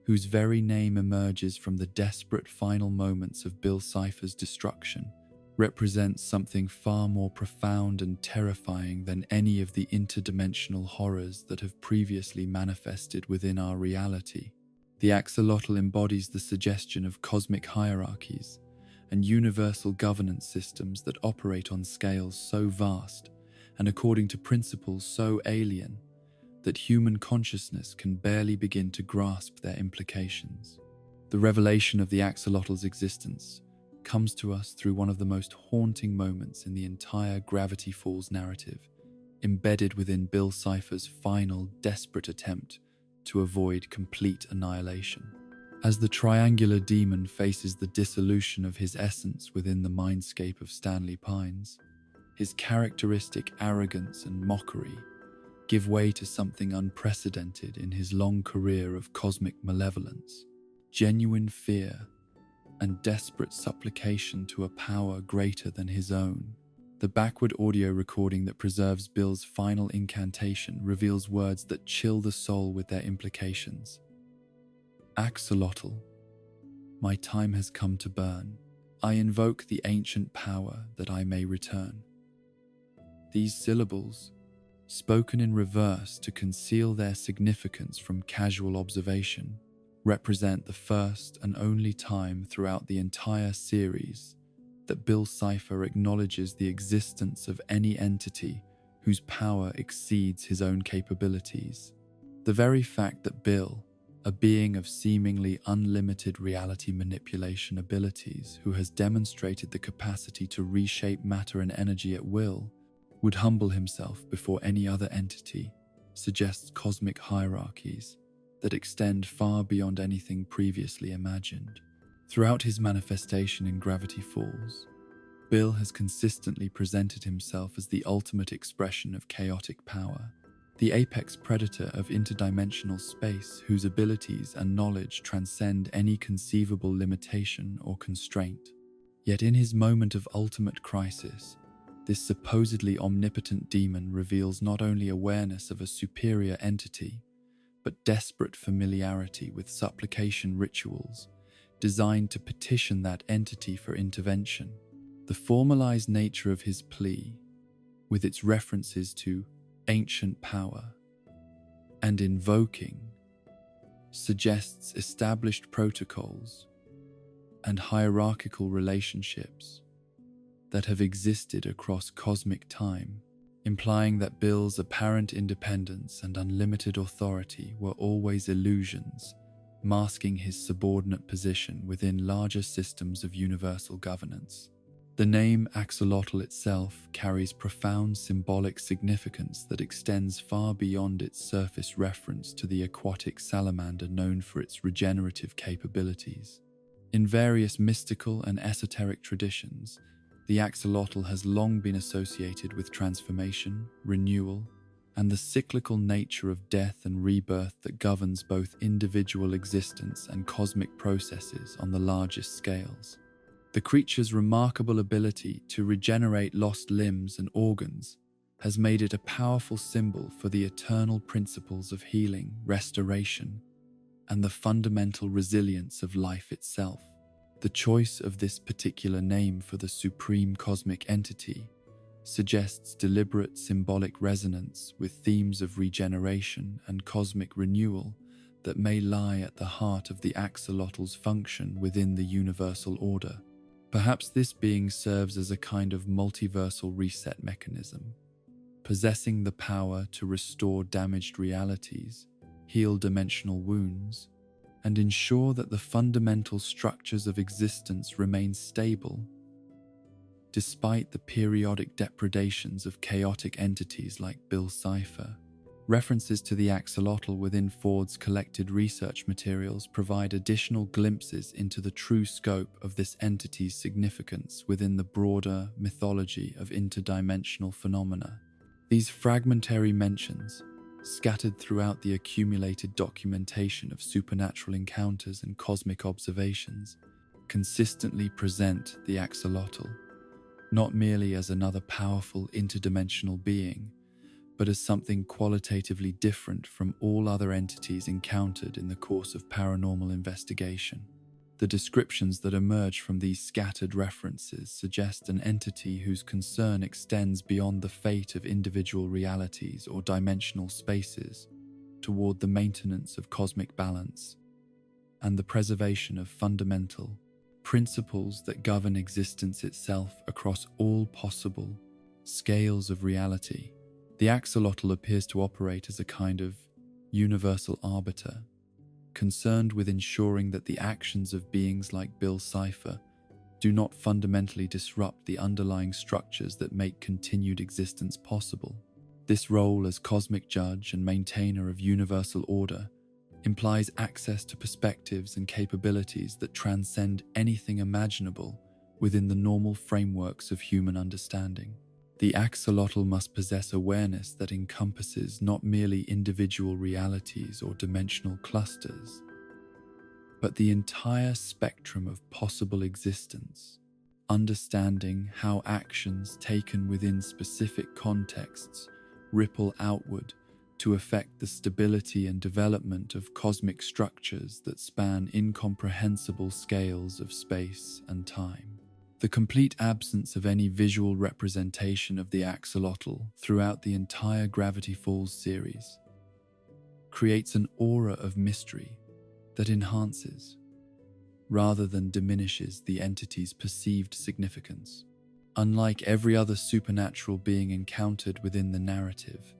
whose very name emerges from the desperate final moments of Bill Cipher's destruction, represents something far more profound and terrifying than any of the interdimensional horrors that have previously manifested within our reality. The axolotl embodies the suggestion of cosmic hierarchies and universal governance systems that operate on scales so vast and according to principles so alien that human consciousness can barely begin to grasp their implications. The revelation of the axolotl's existence comes to us through one of the most haunting moments in the entire Gravity Falls narrative, embedded within Bill Cipher's final, desperate attempt to avoid complete annihilation. As the triangular demon faces the dissolution of his essence within the mindscape of Stanley Pines, his characteristic arrogance and mockery give way to something unprecedented in his long career of cosmic malevolence: genuine fear and desperate supplication to a power greater than his own. The backward audio recording that preserves Bill's final incantation reveals words that chill the soul with their implications. Axolotl, my time has come to burn. I invoke the ancient power that I may return. These syllables, spoken in reverse to conceal their significance from casual observation, represent the first and only time throughout the entire series that Bill Cipher acknowledges the existence of any entity whose power exceeds his own capabilities. The very fact that Bill, a being of seemingly unlimited reality manipulation abilities who has demonstrated the capacity to reshape matter and energy at will, would humble himself before any other entity, suggests cosmic hierarchies that extend far beyond anything previously imagined. Throughout his manifestation in Gravity Falls, Bill has consistently presented himself as the ultimate expression of chaotic power, the apex predator of interdimensional space whose abilities and knowledge transcend any conceivable limitation or constraint. Yet in his moment of ultimate crisis, this supposedly omnipotent demon reveals not only awareness of a superior entity, but desperate familiarity with supplication rituals designed to petition that entity for intervention. The formalized nature of his plea, with its references to ancient power and invoking, suggests established protocols and hierarchical relationships that have existed across cosmic time, implying that Bill's apparent independence and unlimited authority were always illusions, masking his subordinate position within larger systems of universal governance. The name Axolotl itself carries profound symbolic significance that extends far beyond its surface reference to the aquatic salamander known for its regenerative capabilities. In various mystical and esoteric traditions, The axolotl has long been associated with transformation, renewal, and the cyclical nature of death and rebirth that governs both individual existence and cosmic processes on the largest scales. The creature's remarkable ability to regenerate lost limbs and organs has made it a powerful symbol for the eternal principles of healing, restoration, and the fundamental resilience of life itself. The choice of this particular name for the supreme cosmic entity suggests deliberate symbolic resonance with themes of regeneration and cosmic renewal that may lie at the heart of the axolotl's function within the universal order. Perhaps this being serves as a kind of multiversal reset mechanism, possessing the power to restore damaged realities, heal dimensional wounds, and ensure that the fundamental structures of existence remain stable, despite the periodic depredations of chaotic entities like Bill Cipher. References to the axolotl within Ford's collected research materials provide additional glimpses into the true scope of this entity's significance within the broader mythology of interdimensional phenomena. These fragmentary mentions, scattered throughout the accumulated documentation of supernatural encounters and cosmic observations, consistently present the axolotl not merely as another powerful interdimensional being, but as something qualitatively different from all other entities encountered in the course of paranormal investigation. The descriptions that emerge from these scattered references suggest an entity whose concern extends beyond the fate of individual realities or dimensional spaces toward the maintenance of cosmic balance and the preservation of fundamental principles that govern existence itself across all possible scales of reality. The axolotl appears to operate as a kind of universal arbiter, concerned with ensuring that the actions of beings like Bill Cipher do not fundamentally disrupt the underlying structures that make continued existence possible. This role as cosmic judge and maintainer of universal order implies access to perspectives and capabilities that transcend anything imaginable within the normal frameworks of human understanding. The axolotl must possess awareness that encompasses not merely individual realities or dimensional clusters, but the entire spectrum of possible existence, understanding how actions taken within specific contexts ripple outward to affect the stability and development of cosmic structures that span incomprehensible scales of space and time. The complete absence of any visual representation of the axolotl throughout the entire Gravity Falls series creates an aura of mystery that enhances, rather than diminishes, the entity's perceived significance. Unlike every other supernatural being encountered within the narrative,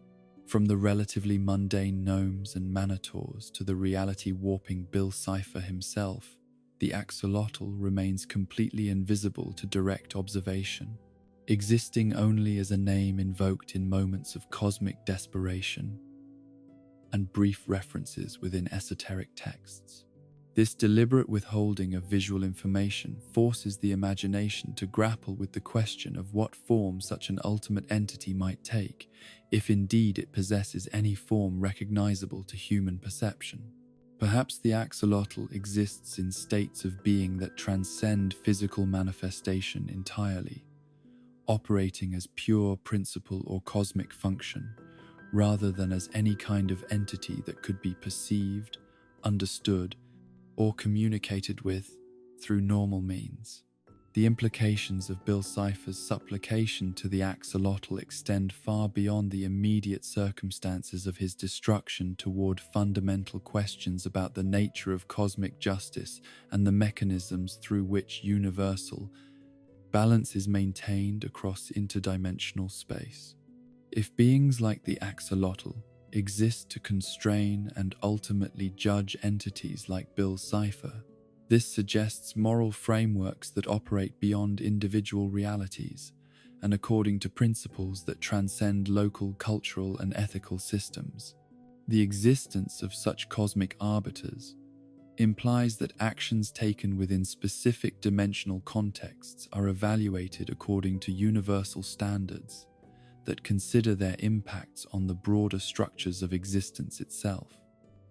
from the relatively mundane gnomes and manitors to the reality-warping Bill Cipher himself, the axolotl remains completely invisible to direct observation, existing only as a name invoked in moments of cosmic desperation and brief references within esoteric texts. This deliberate withholding of visual information forces the imagination to grapple with the question of what form such an ultimate entity might take, if indeed it possesses any form recognizable to human perception. Perhaps the axolotl exists in states of being that transcend physical manifestation entirely, operating as pure principle or cosmic function, rather than as any kind of entity that could be perceived, understood, or communicated with through normal means. The implications of Bill Cipher's supplication to the axolotl extend far beyond the immediate circumstances of his destruction toward fundamental questions about the nature of cosmic justice and the mechanisms through which universal balance is maintained across interdimensional space. If beings like the axolotl exist to constrain and ultimately judge entities like Bill Cipher, this suggests moral frameworks that operate beyond individual realities and according to principles that transcend local cultural and ethical systems. The existence of such cosmic arbiters implies that actions taken within specific dimensional contexts are evaluated according to universal standards that consider their impacts on the broader structures of existence itself.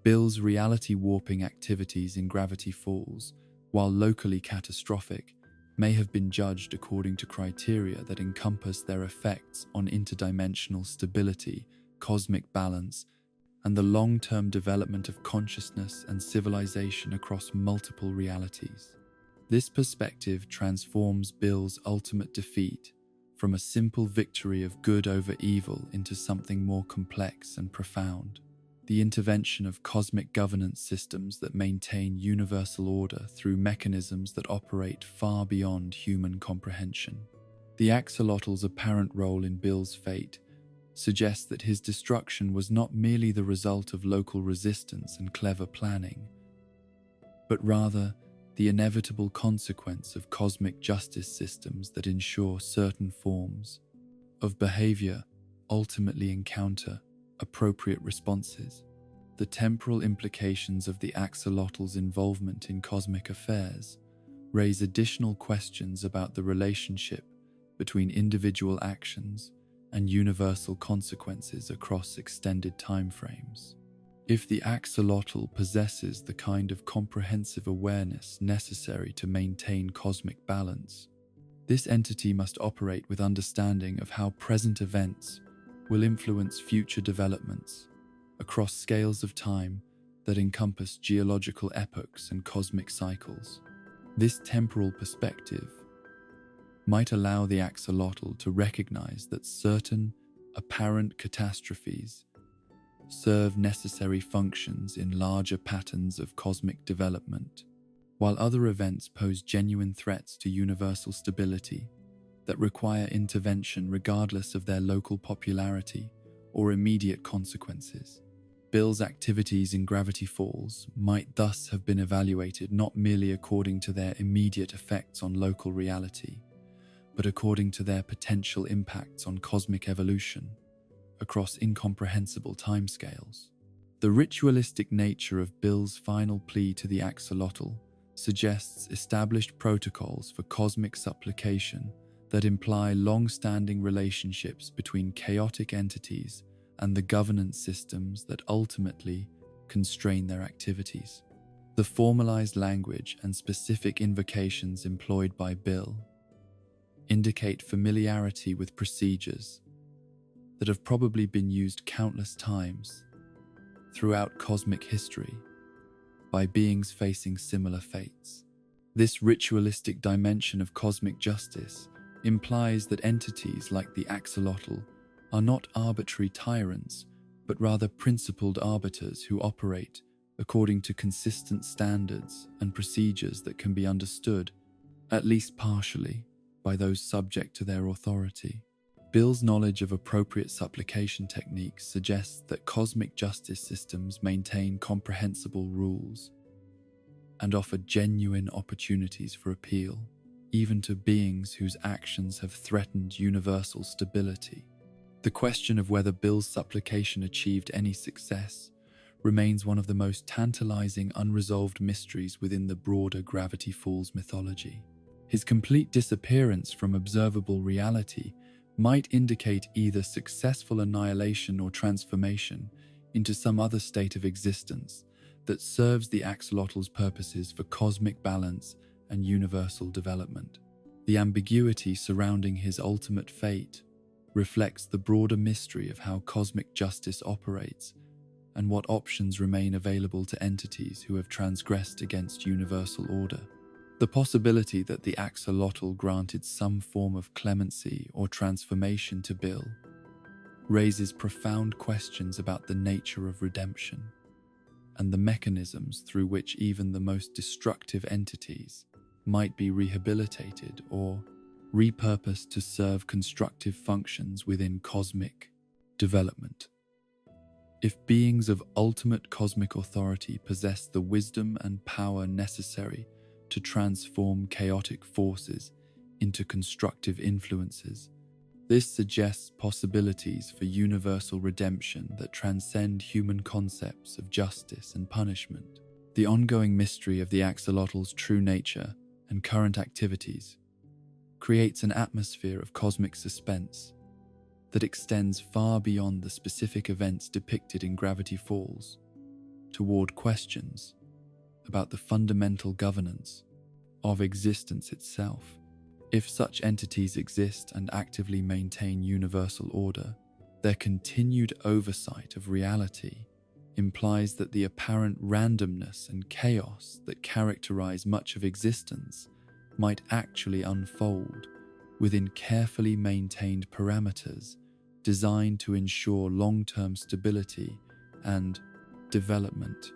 Bill's reality warping activities in Gravity Falls, while locally catastrophic, may have been judged according to criteria that encompass their effects on interdimensional stability, cosmic balance, and the long-term development of consciousness and civilization across multiple realities. This perspective transforms Bill's ultimate defeat from a simple victory of good over evil into something more complex and profound: the intervention of cosmic governance systems that maintain universal order through mechanisms that operate far beyond human comprehension. The axolotl's apparent role in Bill's fate suggests that his destruction was not merely the result of local resistance and clever planning, but rather the inevitable consequence of cosmic justice systems that ensure certain forms of behavior ultimately encounter appropriate responses. The temporal implications of the axolotl's involvement in cosmic affairs raise additional questions about the relationship between individual actions and universal consequences across extended timeframes. If the axolotl possesses the kind of comprehensive awareness necessary to maintain cosmic balance, this entity must operate with understanding of how present events will influence future developments across scales of time that encompass geological epochs and cosmic cycles. This temporal perspective might allow the axolotl to recognize that certain apparent catastrophes serve necessary functions in larger patterns of cosmic development, while other events pose genuine threats to universal stability that require intervention regardless of their local popularity or immediate consequences. Bill's activities in Gravity Falls might thus have been evaluated not merely according to their immediate effects on local reality, but according to their potential impacts on cosmic evolution across incomprehensible timescales. The ritualistic nature of Bill's final plea to the axolotl suggests established protocols for cosmic supplication that imply long-standing relationships between chaotic entities and the governance systems that ultimately constrain their activities. The formalized language and specific invocations employed by Bill indicate familiarity with procedures that have probably been used countless times throughout cosmic history by beings facing similar fates. This ritualistic dimension of cosmic justice implies that entities like the axolotl are not arbitrary tyrants, but rather principled arbiters who operate according to consistent standards and procedures that can be understood, at least partially, by those subject to their authority. Bill's knowledge of appropriate supplication techniques suggests that cosmic justice systems maintain comprehensible rules and offer genuine opportunities for appeal, even to beings whose actions have threatened universal stability. The question of whether Bill's supplication achieved any success remains one of the most tantalizing unresolved mysteries within the broader Gravity Falls mythology. His complete disappearance from observable reality might indicate either successful annihilation or transformation into some other state of existence that serves the axolotl's purposes for cosmic balance and universal development. The ambiguity surrounding his ultimate fate reflects the broader mystery of how cosmic justice operates and what options remain available to entities who have transgressed against universal order. The possibility that the axolotl granted some form of clemency or transformation to Bill raises profound questions about the nature of redemption and the mechanisms through which even the most destructive entities might be rehabilitated or repurposed to serve constructive functions within cosmic development. If beings of ultimate cosmic authority possess the wisdom and power necessary to transform chaotic forces into constructive influences, this suggests possibilities for universal redemption that transcend human concepts of justice and punishment. The ongoing mystery of the axolotl's true nature and current activities creates an atmosphere of cosmic suspense that extends far beyond the specific events depicted in Gravity Falls toward questions about the fundamental governance of existence itself. If such entities exist and actively maintain universal order, their continued oversight of reality implies that the apparent randomness and chaos that characterize much of existence might actually unfold within carefully maintained parameters designed to ensure long-term stability and development.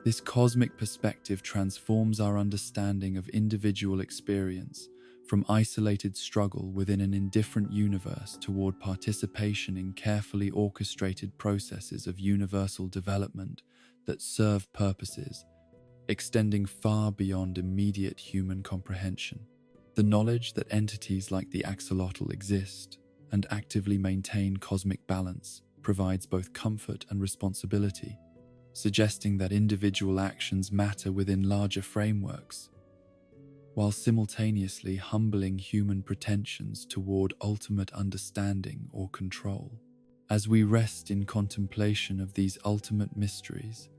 This cosmic perspective transforms our understanding of individual experience from isolated struggle within an indifferent universe toward participation in carefully orchestrated processes of universal development that serve purposes extending far beyond immediate human comprehension. The knowledge that entities like the axolotl exist and actively maintain cosmic balance provides both comfort and responsibility, suggesting that individual actions matter within larger frameworks, while simultaneously humbling human pretensions toward ultimate understanding or control. As we rest in contemplation of these ultimate mysteries,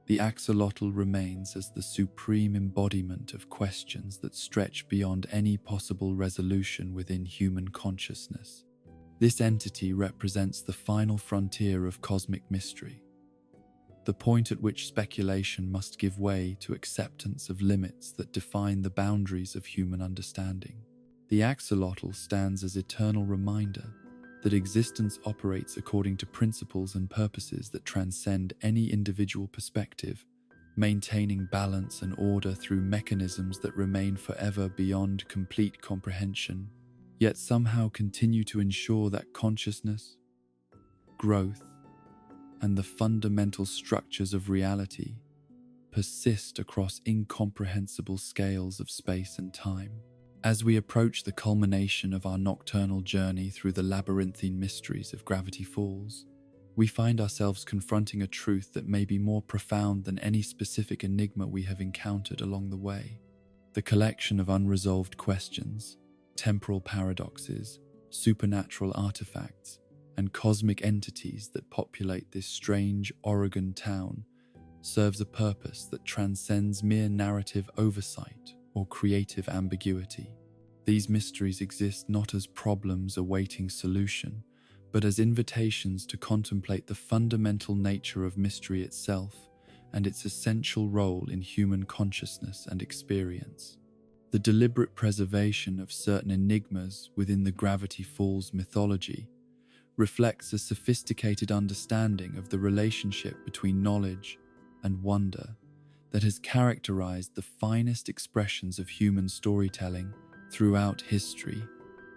the axolotl remains as the supreme embodiment of questions that stretch beyond any possible resolution within human consciousness. This entity represents the final frontier of cosmic mystery, the point at which speculation must give way to acceptance of limits that define the boundaries of human understanding. The axolotl stands as eternal reminder that existence operates according to principles and purposes that transcend any individual perspective, maintaining balance and order through mechanisms that remain forever beyond complete comprehension, yet somehow continue to ensure that consciousness, growth, and the fundamental structures of reality persist across incomprehensible scales of space and time. As we approach the culmination of our nocturnal journey through the labyrinthine mysteries of Gravity Falls, we find ourselves confronting a truth that may be more profound than any specific enigma we have encountered along the way. The collection of unresolved questions, temporal paradoxes, supernatural artifacts, and cosmic entities that populate this strange Oregon town serves a purpose that transcends mere narrative oversight or creative ambiguity. These mysteries exist not as problems awaiting solution, but as invitations to contemplate the fundamental nature of mystery itself and its essential role in human consciousness and experience. The deliberate preservation of certain enigmas within the Gravity Falls mythology reflects a sophisticated understanding of the relationship between knowledge and wonder that has characterized the finest expressions of human storytelling throughout history.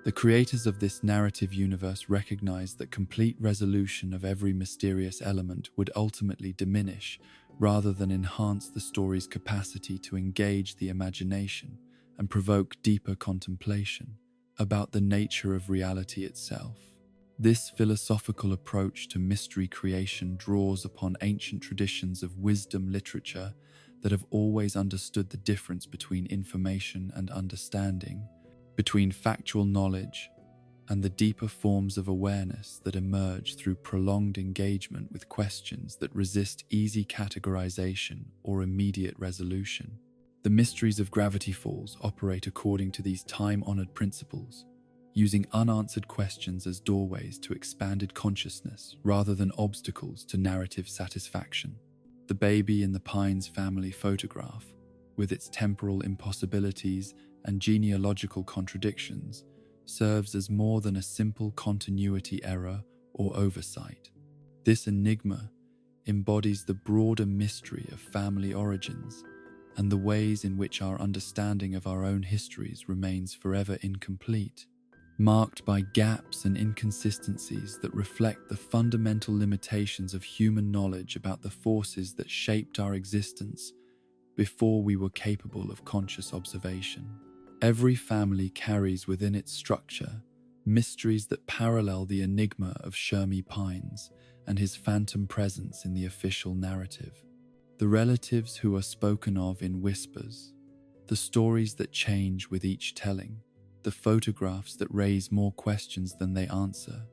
The creators of this narrative universe recognized that complete resolution of every mysterious element would ultimately diminish rather than enhance the story's capacity to engage the imagination and provoke deeper contemplation about the nature of reality itself. This philosophical approach to mystery creation draws upon ancient traditions of wisdom literature that have always understood the difference between information and understanding, between factual knowledge and the deeper forms of awareness that emerge through prolonged engagement with questions that resist easy categorization or immediate resolution. The mysteries of Gravity Falls operate according to these time-honored principles, using unanswered questions as doorways to expanded consciousness rather than obstacles to narrative satisfaction. The baby in the Pines family photograph, with its temporal impossibilities and genealogical contradictions, serves as more than a simple continuity error or oversight. This enigma embodies the broader mystery of family origins and the ways in which our understanding of our own histories remains forever incomplete, marked by gaps and inconsistencies that reflect the fundamental limitations of human knowledge about the forces that shaped our existence before we were capable of conscious observation. Every family carries within its structure mysteries that parallel the enigma of Shermy Pines and his phantom presence in the official narrative. the relatives who are spoken of in whispers, the stories that change with each telling, the photographs that raise more questions than they answer,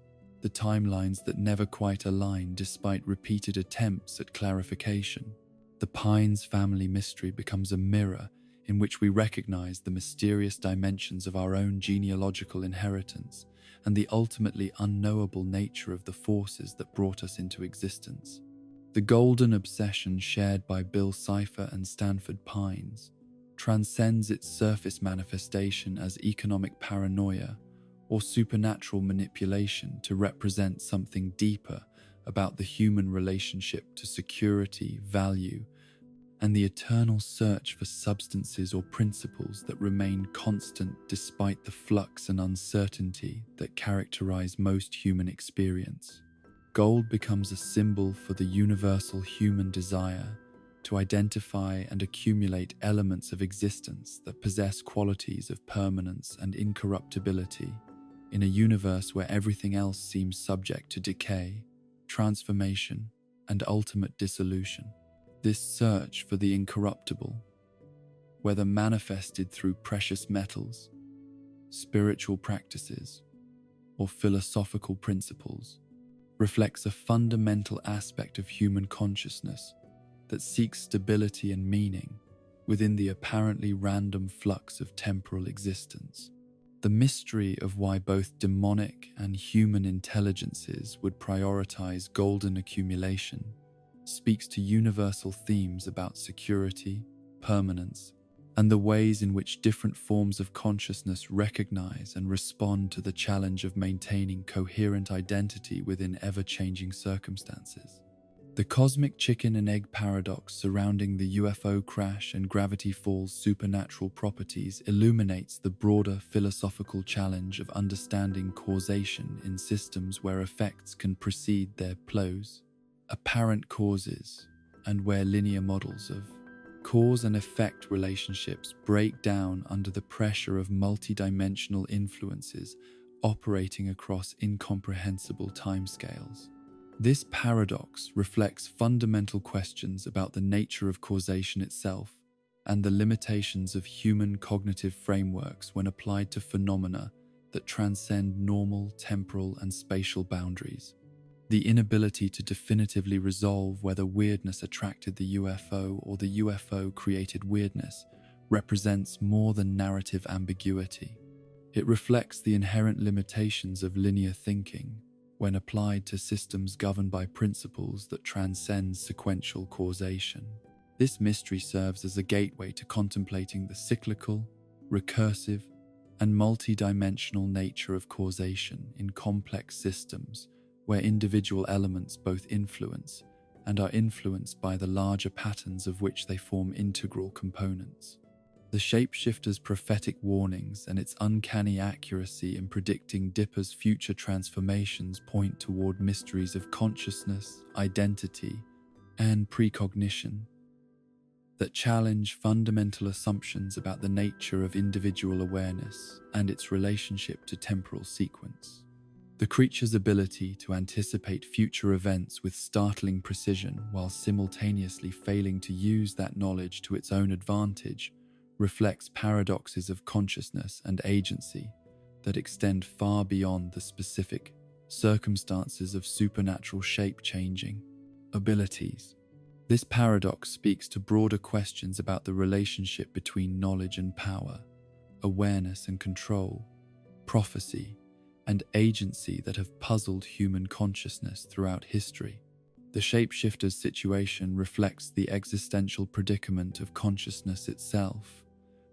the timelines that never quite align despite repeated attempts at clarification. The Pines family mystery becomes a mirror in which we recognize the mysterious dimensions of our own genealogical inheritance and the ultimately unknowable nature of the forces that brought us into existence. The golden obsession shared by Bill Cipher and Stanford Pines transcends its surface manifestation as economic paranoia or supernatural manipulation to represent something deeper about the human relationship to security, value, and the eternal search for substances or principles that remain constant despite the flux and uncertainty that characterize most human experience. Gold becomes a symbol for the universal human desire to identify and accumulate elements of existence that possess qualities of permanence and incorruptibility in a universe where everything else seems subject to decay, transformation, and ultimate dissolution. This search for the incorruptible, whether manifested through precious metals, spiritual practices, or philosophical principles, reflects a fundamental aspect of human consciousness that seeks stability and meaning within the apparently random flux of temporal existence. The mystery of why both demonic and human intelligences would prioritize golden accumulation speaks to universal themes about security, permanence, and the ways in which different forms of consciousness recognize and respond to the challenge of maintaining coherent identity within ever-changing circumstances. The cosmic chicken and egg paradox surrounding the UFO crash and Gravity Falls' supernatural properties illuminates the broader philosophical challenge of understanding causation in systems where effects can precede their flows, apparent causes, and where linear models of cause and effect relationships break down under the pressure of multidimensional influences operating across incomprehensible timescales. This paradox reflects fundamental questions about the nature of causation itself and the limitations of human cognitive frameworks when applied to phenomena that transcend normal, temporal, and spatial boundaries. The inability to definitively resolve whether weirdness attracted the UFO or the UFO created weirdness represents more than narrative ambiguity. It reflects the inherent limitations of linear thinking when applied to systems governed by principles that transcend sequential causation. This mystery serves as a gateway to contemplating the cyclical, recursive, and multidimensional nature of causation in complex systems where individual elements both influence and are influenced by the larger patterns of which they form integral components. The shapeshifter's prophetic warnings and its uncanny accuracy in predicting Dipper's future transformations point toward mysteries of consciousness, identity, and precognition that challenge fundamental assumptions about the nature of individual awareness and its relationship to temporal sequence. The creature's ability to anticipate future events with startling precision while simultaneously failing to use that knowledge to its own advantage reflects paradoxes of consciousness and agency that extend far beyond the specific circumstances of supernatural shape-changing abilities. This paradox speaks to broader questions about the relationship between knowledge and power, awareness and control, prophecy, and agency that have puzzled human consciousness throughout history. The shapeshifter's situation reflects the existential predicament of consciousness itself,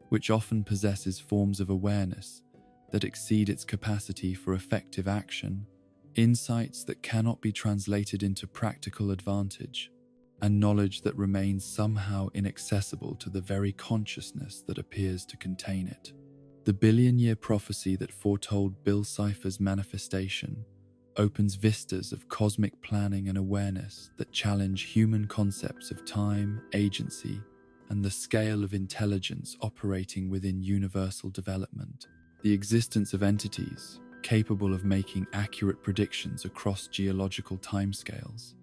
which often possesses forms of awareness that exceed its capacity for effective action, insights that cannot be translated into practical advantage, and knowledge that remains somehow inaccessible to the very consciousness that appears to contain it. The billion-year prophecy that foretold Bill Cipher's manifestation opens vistas of cosmic planning and awareness that challenge human concepts of time, agency, and the scale of intelligence operating within universal development. The existence of entities capable of making accurate predictions across geological timescales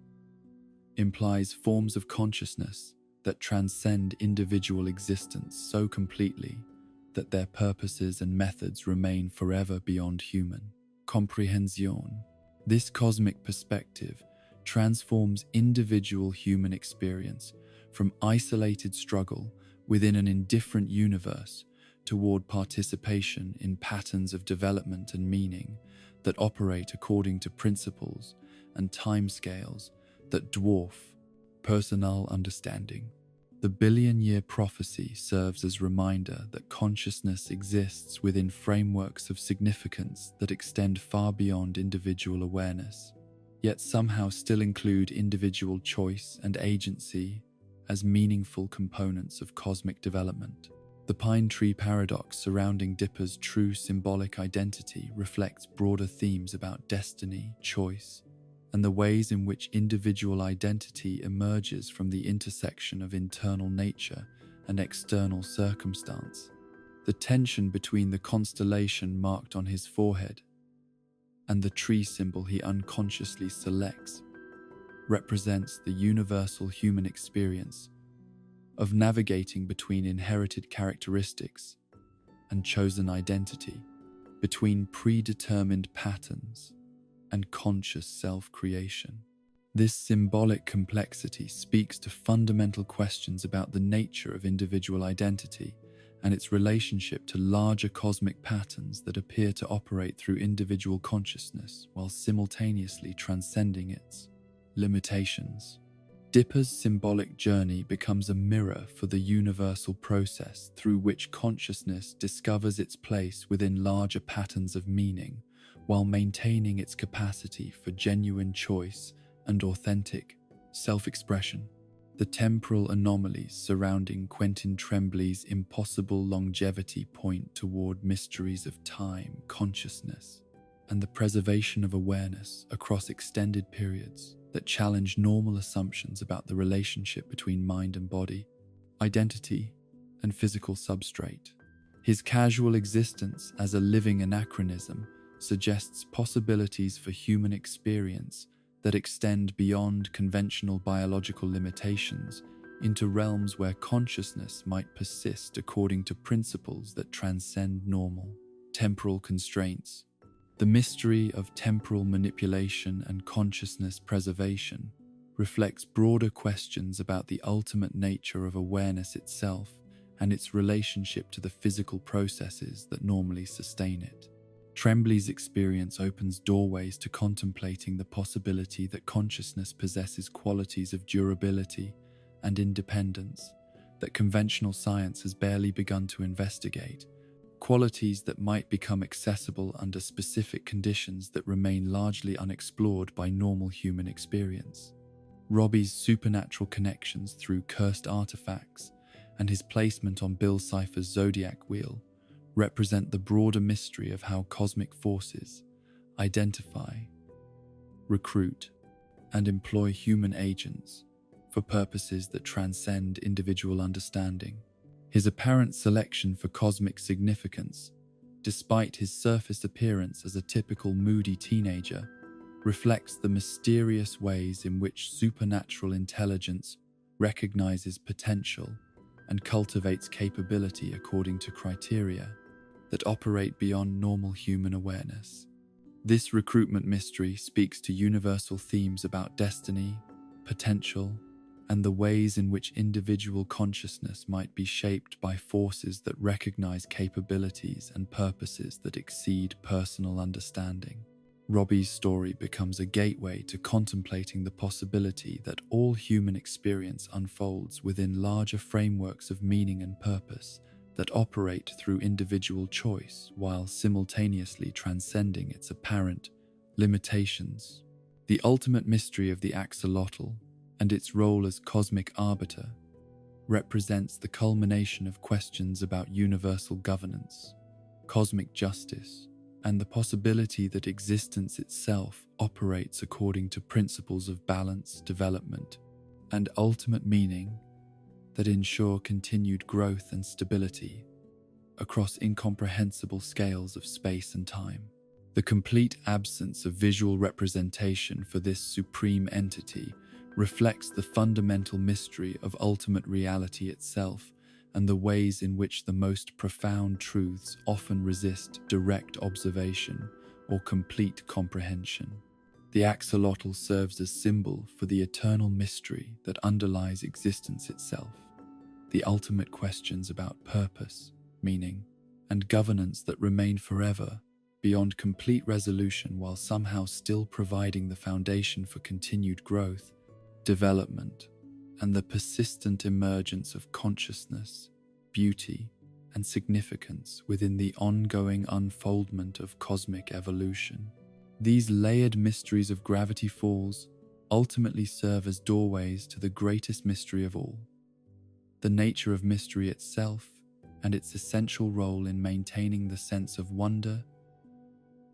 implies forms of consciousness that transcend individual existence so completely that their purposes and methods remain forever beyond human comprehension. This cosmic perspective transforms individual human experience from isolated struggle within an indifferent universe toward participation in patterns of development and meaning that operate according to principles and timescales that dwarf personal understanding. The billion-year prophecy serves as reminder that consciousness exists within frameworks of significance that extend far beyond individual awareness, yet somehow still include individual choice and agency as meaningful components of cosmic development. The pine tree paradox surrounding Dipper's true symbolic identity reflects broader themes about destiny, choice, and the ways in which individual identity emerges from the intersection of internal nature and external circumstance. The tension between the constellation marked on his forehead and the tree symbol he unconsciously selects represents the universal human experience of navigating between inherited characteristics and chosen identity, between predetermined patterns and conscious self-creation. This symbolic complexity speaks to fundamental questions about the nature of individual identity and its relationship to larger cosmic patterns that appear to operate through individual consciousness while simultaneously transcending its limitations. Dipper's symbolic journey becomes a mirror for the universal process through which consciousness discovers its place within larger patterns of meaning, while maintaining its capacity for genuine choice and authentic self-expression. The temporal anomalies surrounding Quentin Trembley's impossible longevity point toward mysteries of time, consciousness, and the preservation of awareness across extended periods that challenge normal assumptions about the relationship between mind and body, identity, and physical substrate. His casual existence as a living anachronism suggests possibilities for human experience that extend beyond conventional biological limitations into realms where consciousness might persist according to principles that transcend normal temporal constraints. The mystery of temporal manipulation and consciousness preservation reflects broader questions about the ultimate nature of awareness itself and its relationship to the physical processes that normally sustain it. Trembley's experience opens doorways to contemplating the possibility that consciousness possesses qualities of durability and independence that conventional science has barely begun to investigate, qualities that might become accessible under specific conditions that remain largely unexplored by normal human experience. Robbie's supernatural connections through cursed artifacts and his placement on Bill Cipher's zodiac wheel represent the broader mystery of how cosmic forces identify, recruit, and employ human agents for purposes that transcend individual understanding. His apparent selection for cosmic significance, despite his surface appearance as a typical moody teenager, reflects the mysterious ways in which supernatural intelligence recognizes potential and cultivates capability according to criteria that operate beyond normal human awareness. This recruitment mystery speaks to universal themes about destiny, potential, and the ways in which individual consciousness might be shaped by forces that recognize capabilities and purposes that exceed personal understanding. Robbie's story becomes a gateway to contemplating the possibility that all human experience unfolds within larger frameworks of meaning and purpose that operate through individual choice while simultaneously transcending its apparent limitations. The ultimate mystery of the axolotl and its role as cosmic arbiter represents the culmination of questions about universal governance, cosmic justice, and the possibility that existence itself operates according to principles of balance, development, and ultimate meaning that ensure continued growth and stability across incomprehensible scales of space and time. The complete absence of visual representation for this supreme entity reflects the fundamental mystery of ultimate reality itself and the ways in which the most profound truths often resist direct observation or complete comprehension. The axolotl serves as symbol for the eternal mystery that underlies existence itself, the ultimate questions about purpose, meaning, and governance that remain forever, beyond complete resolution while somehow still providing the foundation for continued growth, development, and the persistent emergence of consciousness, beauty, and significance within the ongoing unfoldment of cosmic evolution. These layered mysteries of Gravity Falls ultimately serve as doorways to the greatest mystery of all, the nature of mystery itself and its essential role in maintaining the sense of wonder,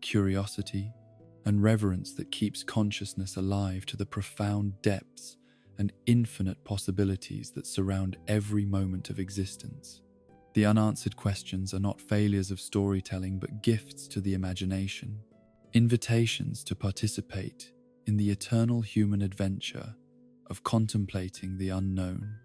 curiosity, and reverence that keeps consciousness alive to the profound depths and infinite possibilities that surround every moment of existence. The unanswered questions are not failures of storytelling but gifts to the imagination, invitations to participate in the eternal human adventure of contemplating the unknown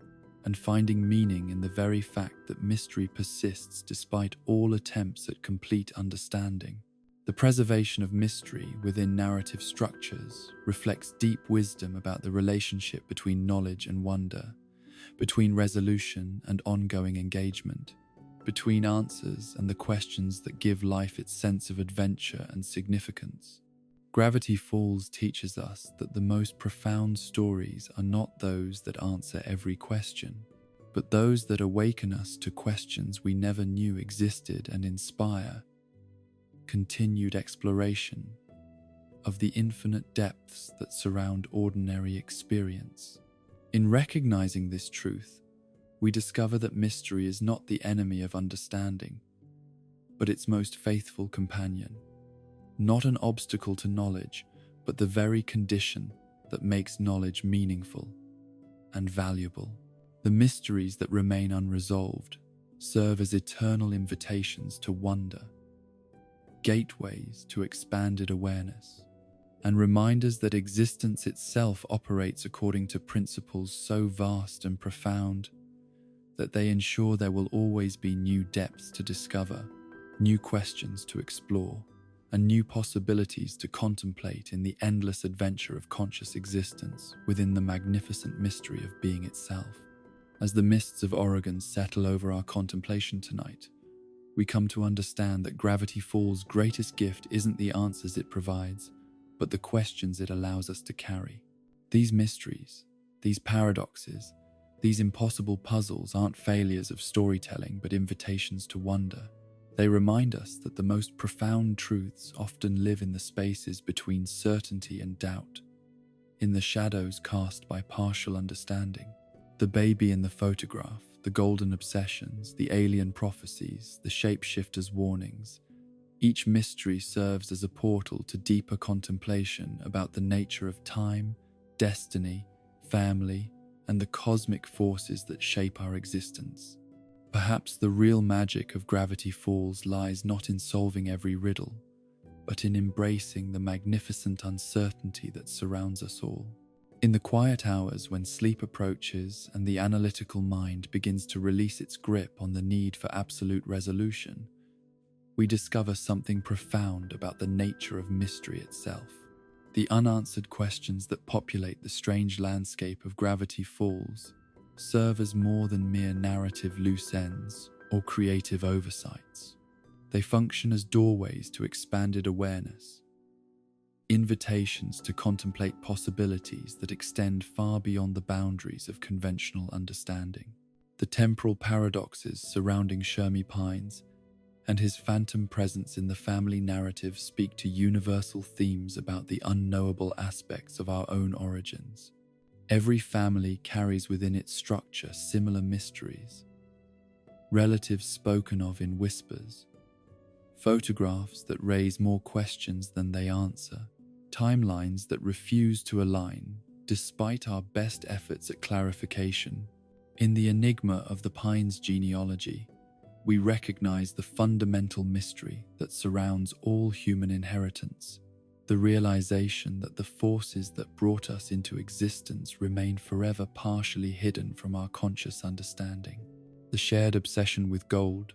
and finding meaning in the very fact that mystery persists despite all attempts at complete understanding. The preservation of mystery within narrative structures reflects deep wisdom about the relationship between knowledge and wonder, between resolution and ongoing engagement, between answers and the questions that give life its sense of adventure and significance. Gravity Falls teaches us that the most profound stories are not those that answer every question, but those that awaken us to questions we never knew existed and inspire continued exploration of the infinite depths that surround ordinary experience. In recognizing this truth, we discover that mystery is not the enemy of understanding, but its most faithful companion, not an obstacle to knowledge, but the very condition that makes knowledge meaningful and valuable. The mysteries that remain unresolved serve as eternal invitations to wonder, gateways to expanded awareness, and reminders that existence itself operates according to principles so vast and profound that they ensure there will always be new depths to discover, new questions to explore, and new possibilities to contemplate in the endless adventure of conscious existence within the magnificent mystery of being itself. As the mists of Oregon settle over our contemplation tonight, we come to understand that Gravity Falls' greatest gift isn't the answers it provides, but the questions it allows us to carry. These mysteries, these paradoxes, these impossible puzzles aren't failures of storytelling but invitations to wonder. They remind us that the most profound truths often live in the spaces between certainty and doubt, in the shadows cast by partial understanding. The baby in the photograph, the golden obsessions, the alien prophecies, the shapeshifters' warnings. Each mystery serves as a portal to deeper contemplation about the nature of time, destiny, family, and the cosmic forces that shape our existence. Perhaps the real magic of Gravity Falls lies not in solving every riddle, but in embracing the magnificent uncertainty that surrounds us all. In the quiet hours when sleep approaches and the analytical mind begins to release its grip on the need for absolute resolution, we discover something profound about the nature of mystery itself. The unanswered questions that populate the strange landscape of Gravity Falls serve as more than mere narrative loose ends or creative oversights. They function as doorways to expanded awareness, invitations to contemplate possibilities that extend far beyond the boundaries of conventional understanding. The temporal paradoxes surrounding Shermy Pines and his phantom presence in the family narrative speak to universal themes about the unknowable aspects of our own origins. Every family carries within its structure similar mysteries, relatives spoken of in whispers, photographs that raise more questions than they answer, timelines that refuse to align despite our best efforts at clarification. In the enigma of the Pines genealogy, we recognize the fundamental mystery that surrounds all human inheritance, the realization that the forces that brought us into existence remain forever partially hidden from our conscious understanding. The shared obsession with gold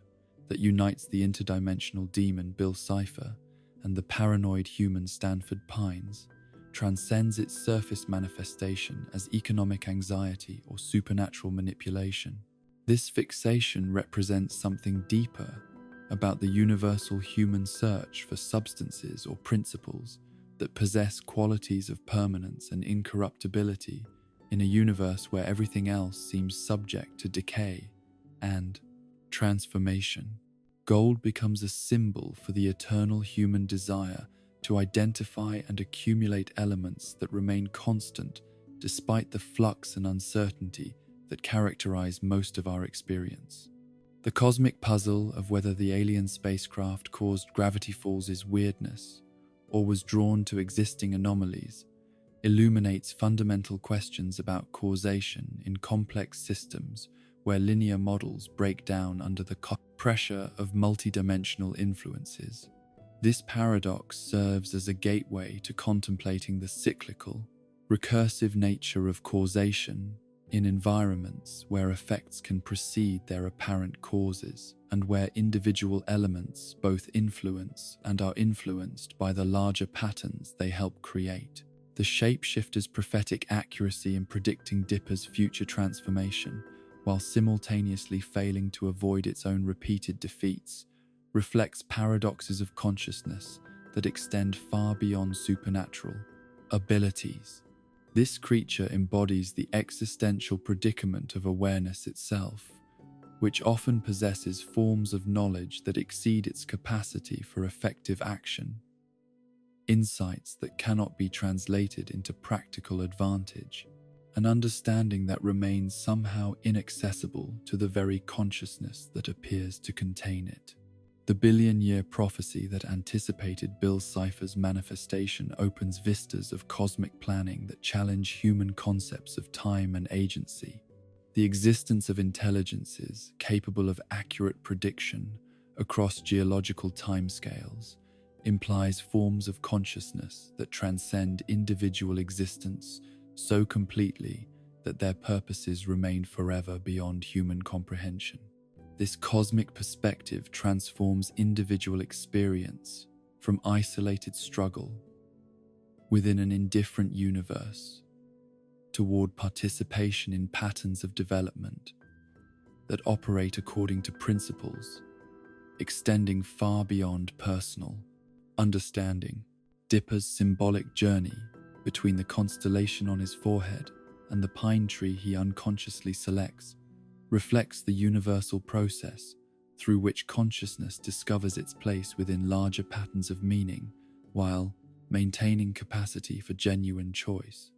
that unites the interdimensional demon Bill Cipher and the paranoid human Stanford Pines transcends its surface manifestation as economic anxiety or supernatural manipulation. This fixation represents something deeper about the universal human search for substances or principles that possess qualities of permanence and incorruptibility in a universe where everything else seems subject to decay and transformation. Gold becomes a symbol for the eternal human desire to identify and accumulate elements that remain constant despite the flux and uncertainty that characterize most of our experience. The cosmic puzzle of whether the alien spacecraft caused Gravity Falls' weirdness or was drawn to existing anomalies illuminates fundamental questions about causation in complex systems where linear models break down under the pressure of multidimensional influences. This paradox serves as a gateway to contemplating the cyclical, recursive nature of causation in environments where effects can precede their apparent causes and where individual elements both influence and are influenced by the larger patterns they help create. The shapeshifter's prophetic accuracy in predicting Dipper's future transformation, while simultaneously failing to avoid its own repeated defeats, reflects paradoxes of consciousness that extend far beyond supernatural abilities. This creature embodies the existential predicament of awareness itself, which often possesses forms of knowledge that exceed its capacity for effective action, insights that cannot be translated into practical advantage, an understanding that remains somehow inaccessible to the very consciousness that appears to contain it. The billion-year prophecy that anticipated Bill Cipher's manifestation opens vistas of cosmic planning that challenge human concepts of time and agency. The existence of intelligences capable of accurate prediction across geological timescales implies forms of consciousness that transcend individual existence so completely that their purposes remain forever beyond human comprehension. This cosmic perspective transforms individual experience from isolated struggle within an indifferent universe toward participation in patterns of development that operate according to principles extending far beyond personal understanding. Dipper's symbolic journey between the constellation on his forehead and the pine tree he unconsciously selects reflects the universal process through which consciousness discovers its place within larger patterns of meaning while maintaining capacity for genuine choice.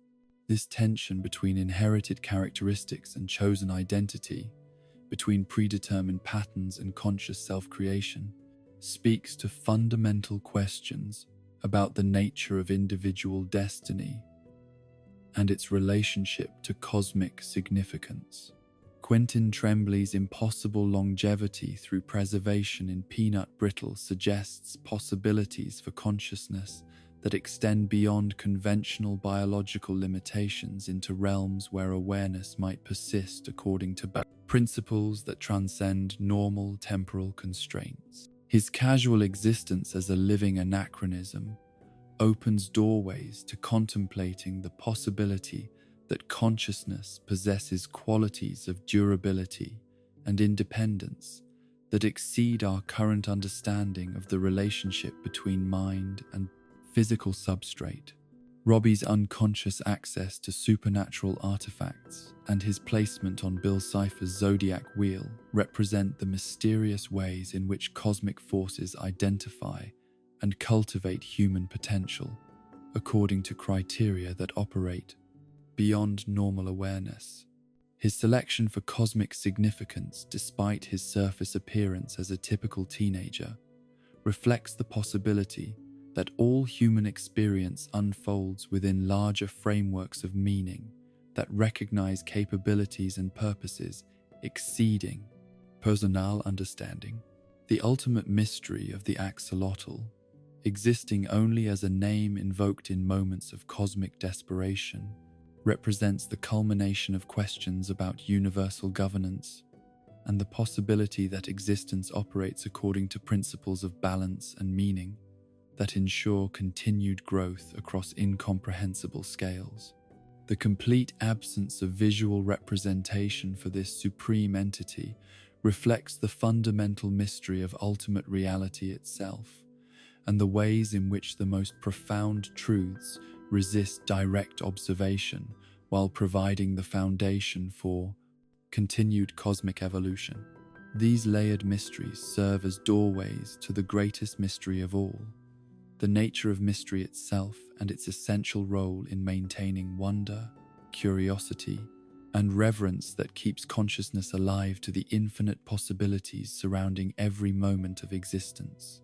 This tension between inherited characteristics and chosen identity, between predetermined patterns and conscious self-creation, speaks to fundamental questions about the nature of individual destiny and its relationship to cosmic significance. Quentin Trembley's impossible longevity through preservation in peanut brittle suggests possibilities for consciousness that extend beyond conventional biological limitations into realms where awareness might persist according to principles that transcend normal temporal constraints. His casual existence as a living anachronism opens doorways to contemplating the possibility that consciousness possesses qualities of durability and independence that exceed our current understanding of the relationship between mind and physical substrate. Robbie's unconscious access to supernatural artifacts and his placement on Bill Cipher's zodiac wheel represent the mysterious ways in which cosmic forces identify and cultivate human potential according to criteria that operate beyond normal awareness. His selection for cosmic significance, despite his surface appearance as a typical teenager, reflects the possibility that all human experience unfolds within larger frameworks of meaning that recognize capabilities and purposes exceeding personal understanding. The ultimate mystery of the axolotl existing only as a name invoked in moments of cosmic desperation, represents the culmination of questions about universal governance and the possibility that existence operates according to principles of balance and meaning that ensure continued growth across incomprehensible scales. The complete absence of visual representation for this supreme entity reflects the fundamental mystery of ultimate reality itself, and the ways in which the most profound truths resist direct observation while providing the foundation for continued cosmic evolution. These layered mysteries serve as doorways to the greatest mystery of all, the nature of mystery itself and its essential role in maintaining wonder, curiosity, and reverence that keeps consciousness alive to the infinite possibilities surrounding every moment of existence.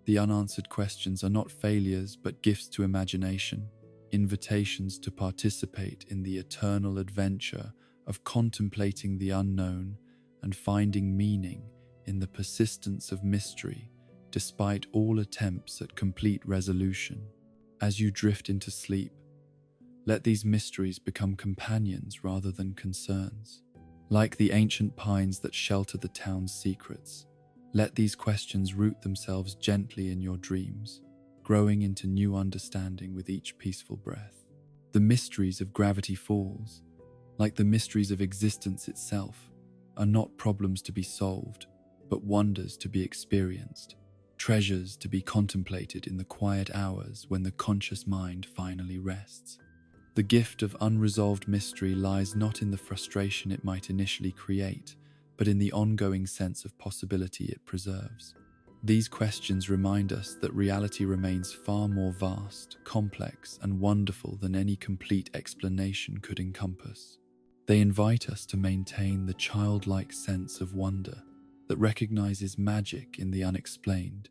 The unanswered questions are not failures but gifts to imagination, invitations to participate in the eternal adventure of contemplating the unknown and finding meaning in the persistence of mystery despite all attempts at complete resolution. As you drift into sleep, let these mysteries become companions rather than concerns. Like the ancient pines that shelter the town's secrets, let these questions root themselves gently in your dreams, growing into new understanding with each peaceful breath. The mysteries of gravity falls, like the mysteries of existence itself, are not problems to be solved, but wonders to be experienced, treasures to be contemplated in the quiet hours when the conscious mind finally rests. The gift of unresolved mystery lies not in the frustration it might initially create, but in the ongoing sense of possibility it preserves. These questions remind us that reality remains far more vast, complex, and wonderful than any complete explanation could encompass. They invite us to maintain the childlike sense of wonder that recognizes magic in the unexplained,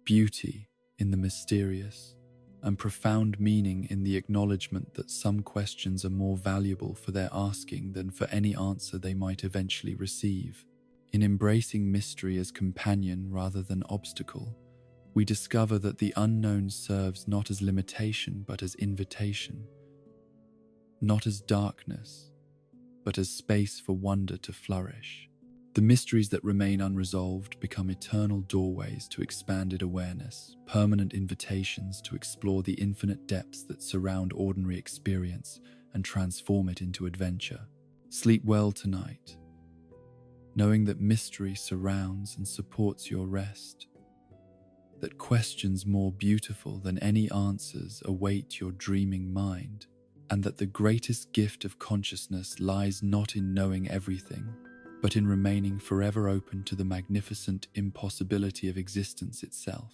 beauty in the mysterious, and profound meaning in the acknowledgement that some questions are more valuable for their asking than for any answer they might eventually receive. In embracing mystery as companion rather than obstacle, we discover that the unknown serves not as limitation but as invitation, not as darkness, but as space for wonder to flourish. The mysteries that remain unresolved become eternal doorways to expanded awareness, permanent invitations to explore the infinite depths that surround ordinary experience and transform it into adventure. Sleep well tonight, knowing that mystery surrounds and supports your rest, that questions more beautiful than any answers await your dreaming mind, and that the greatest gift of consciousness lies not in knowing everything, but in remaining forever open to the magnificent impossibility of existence itself.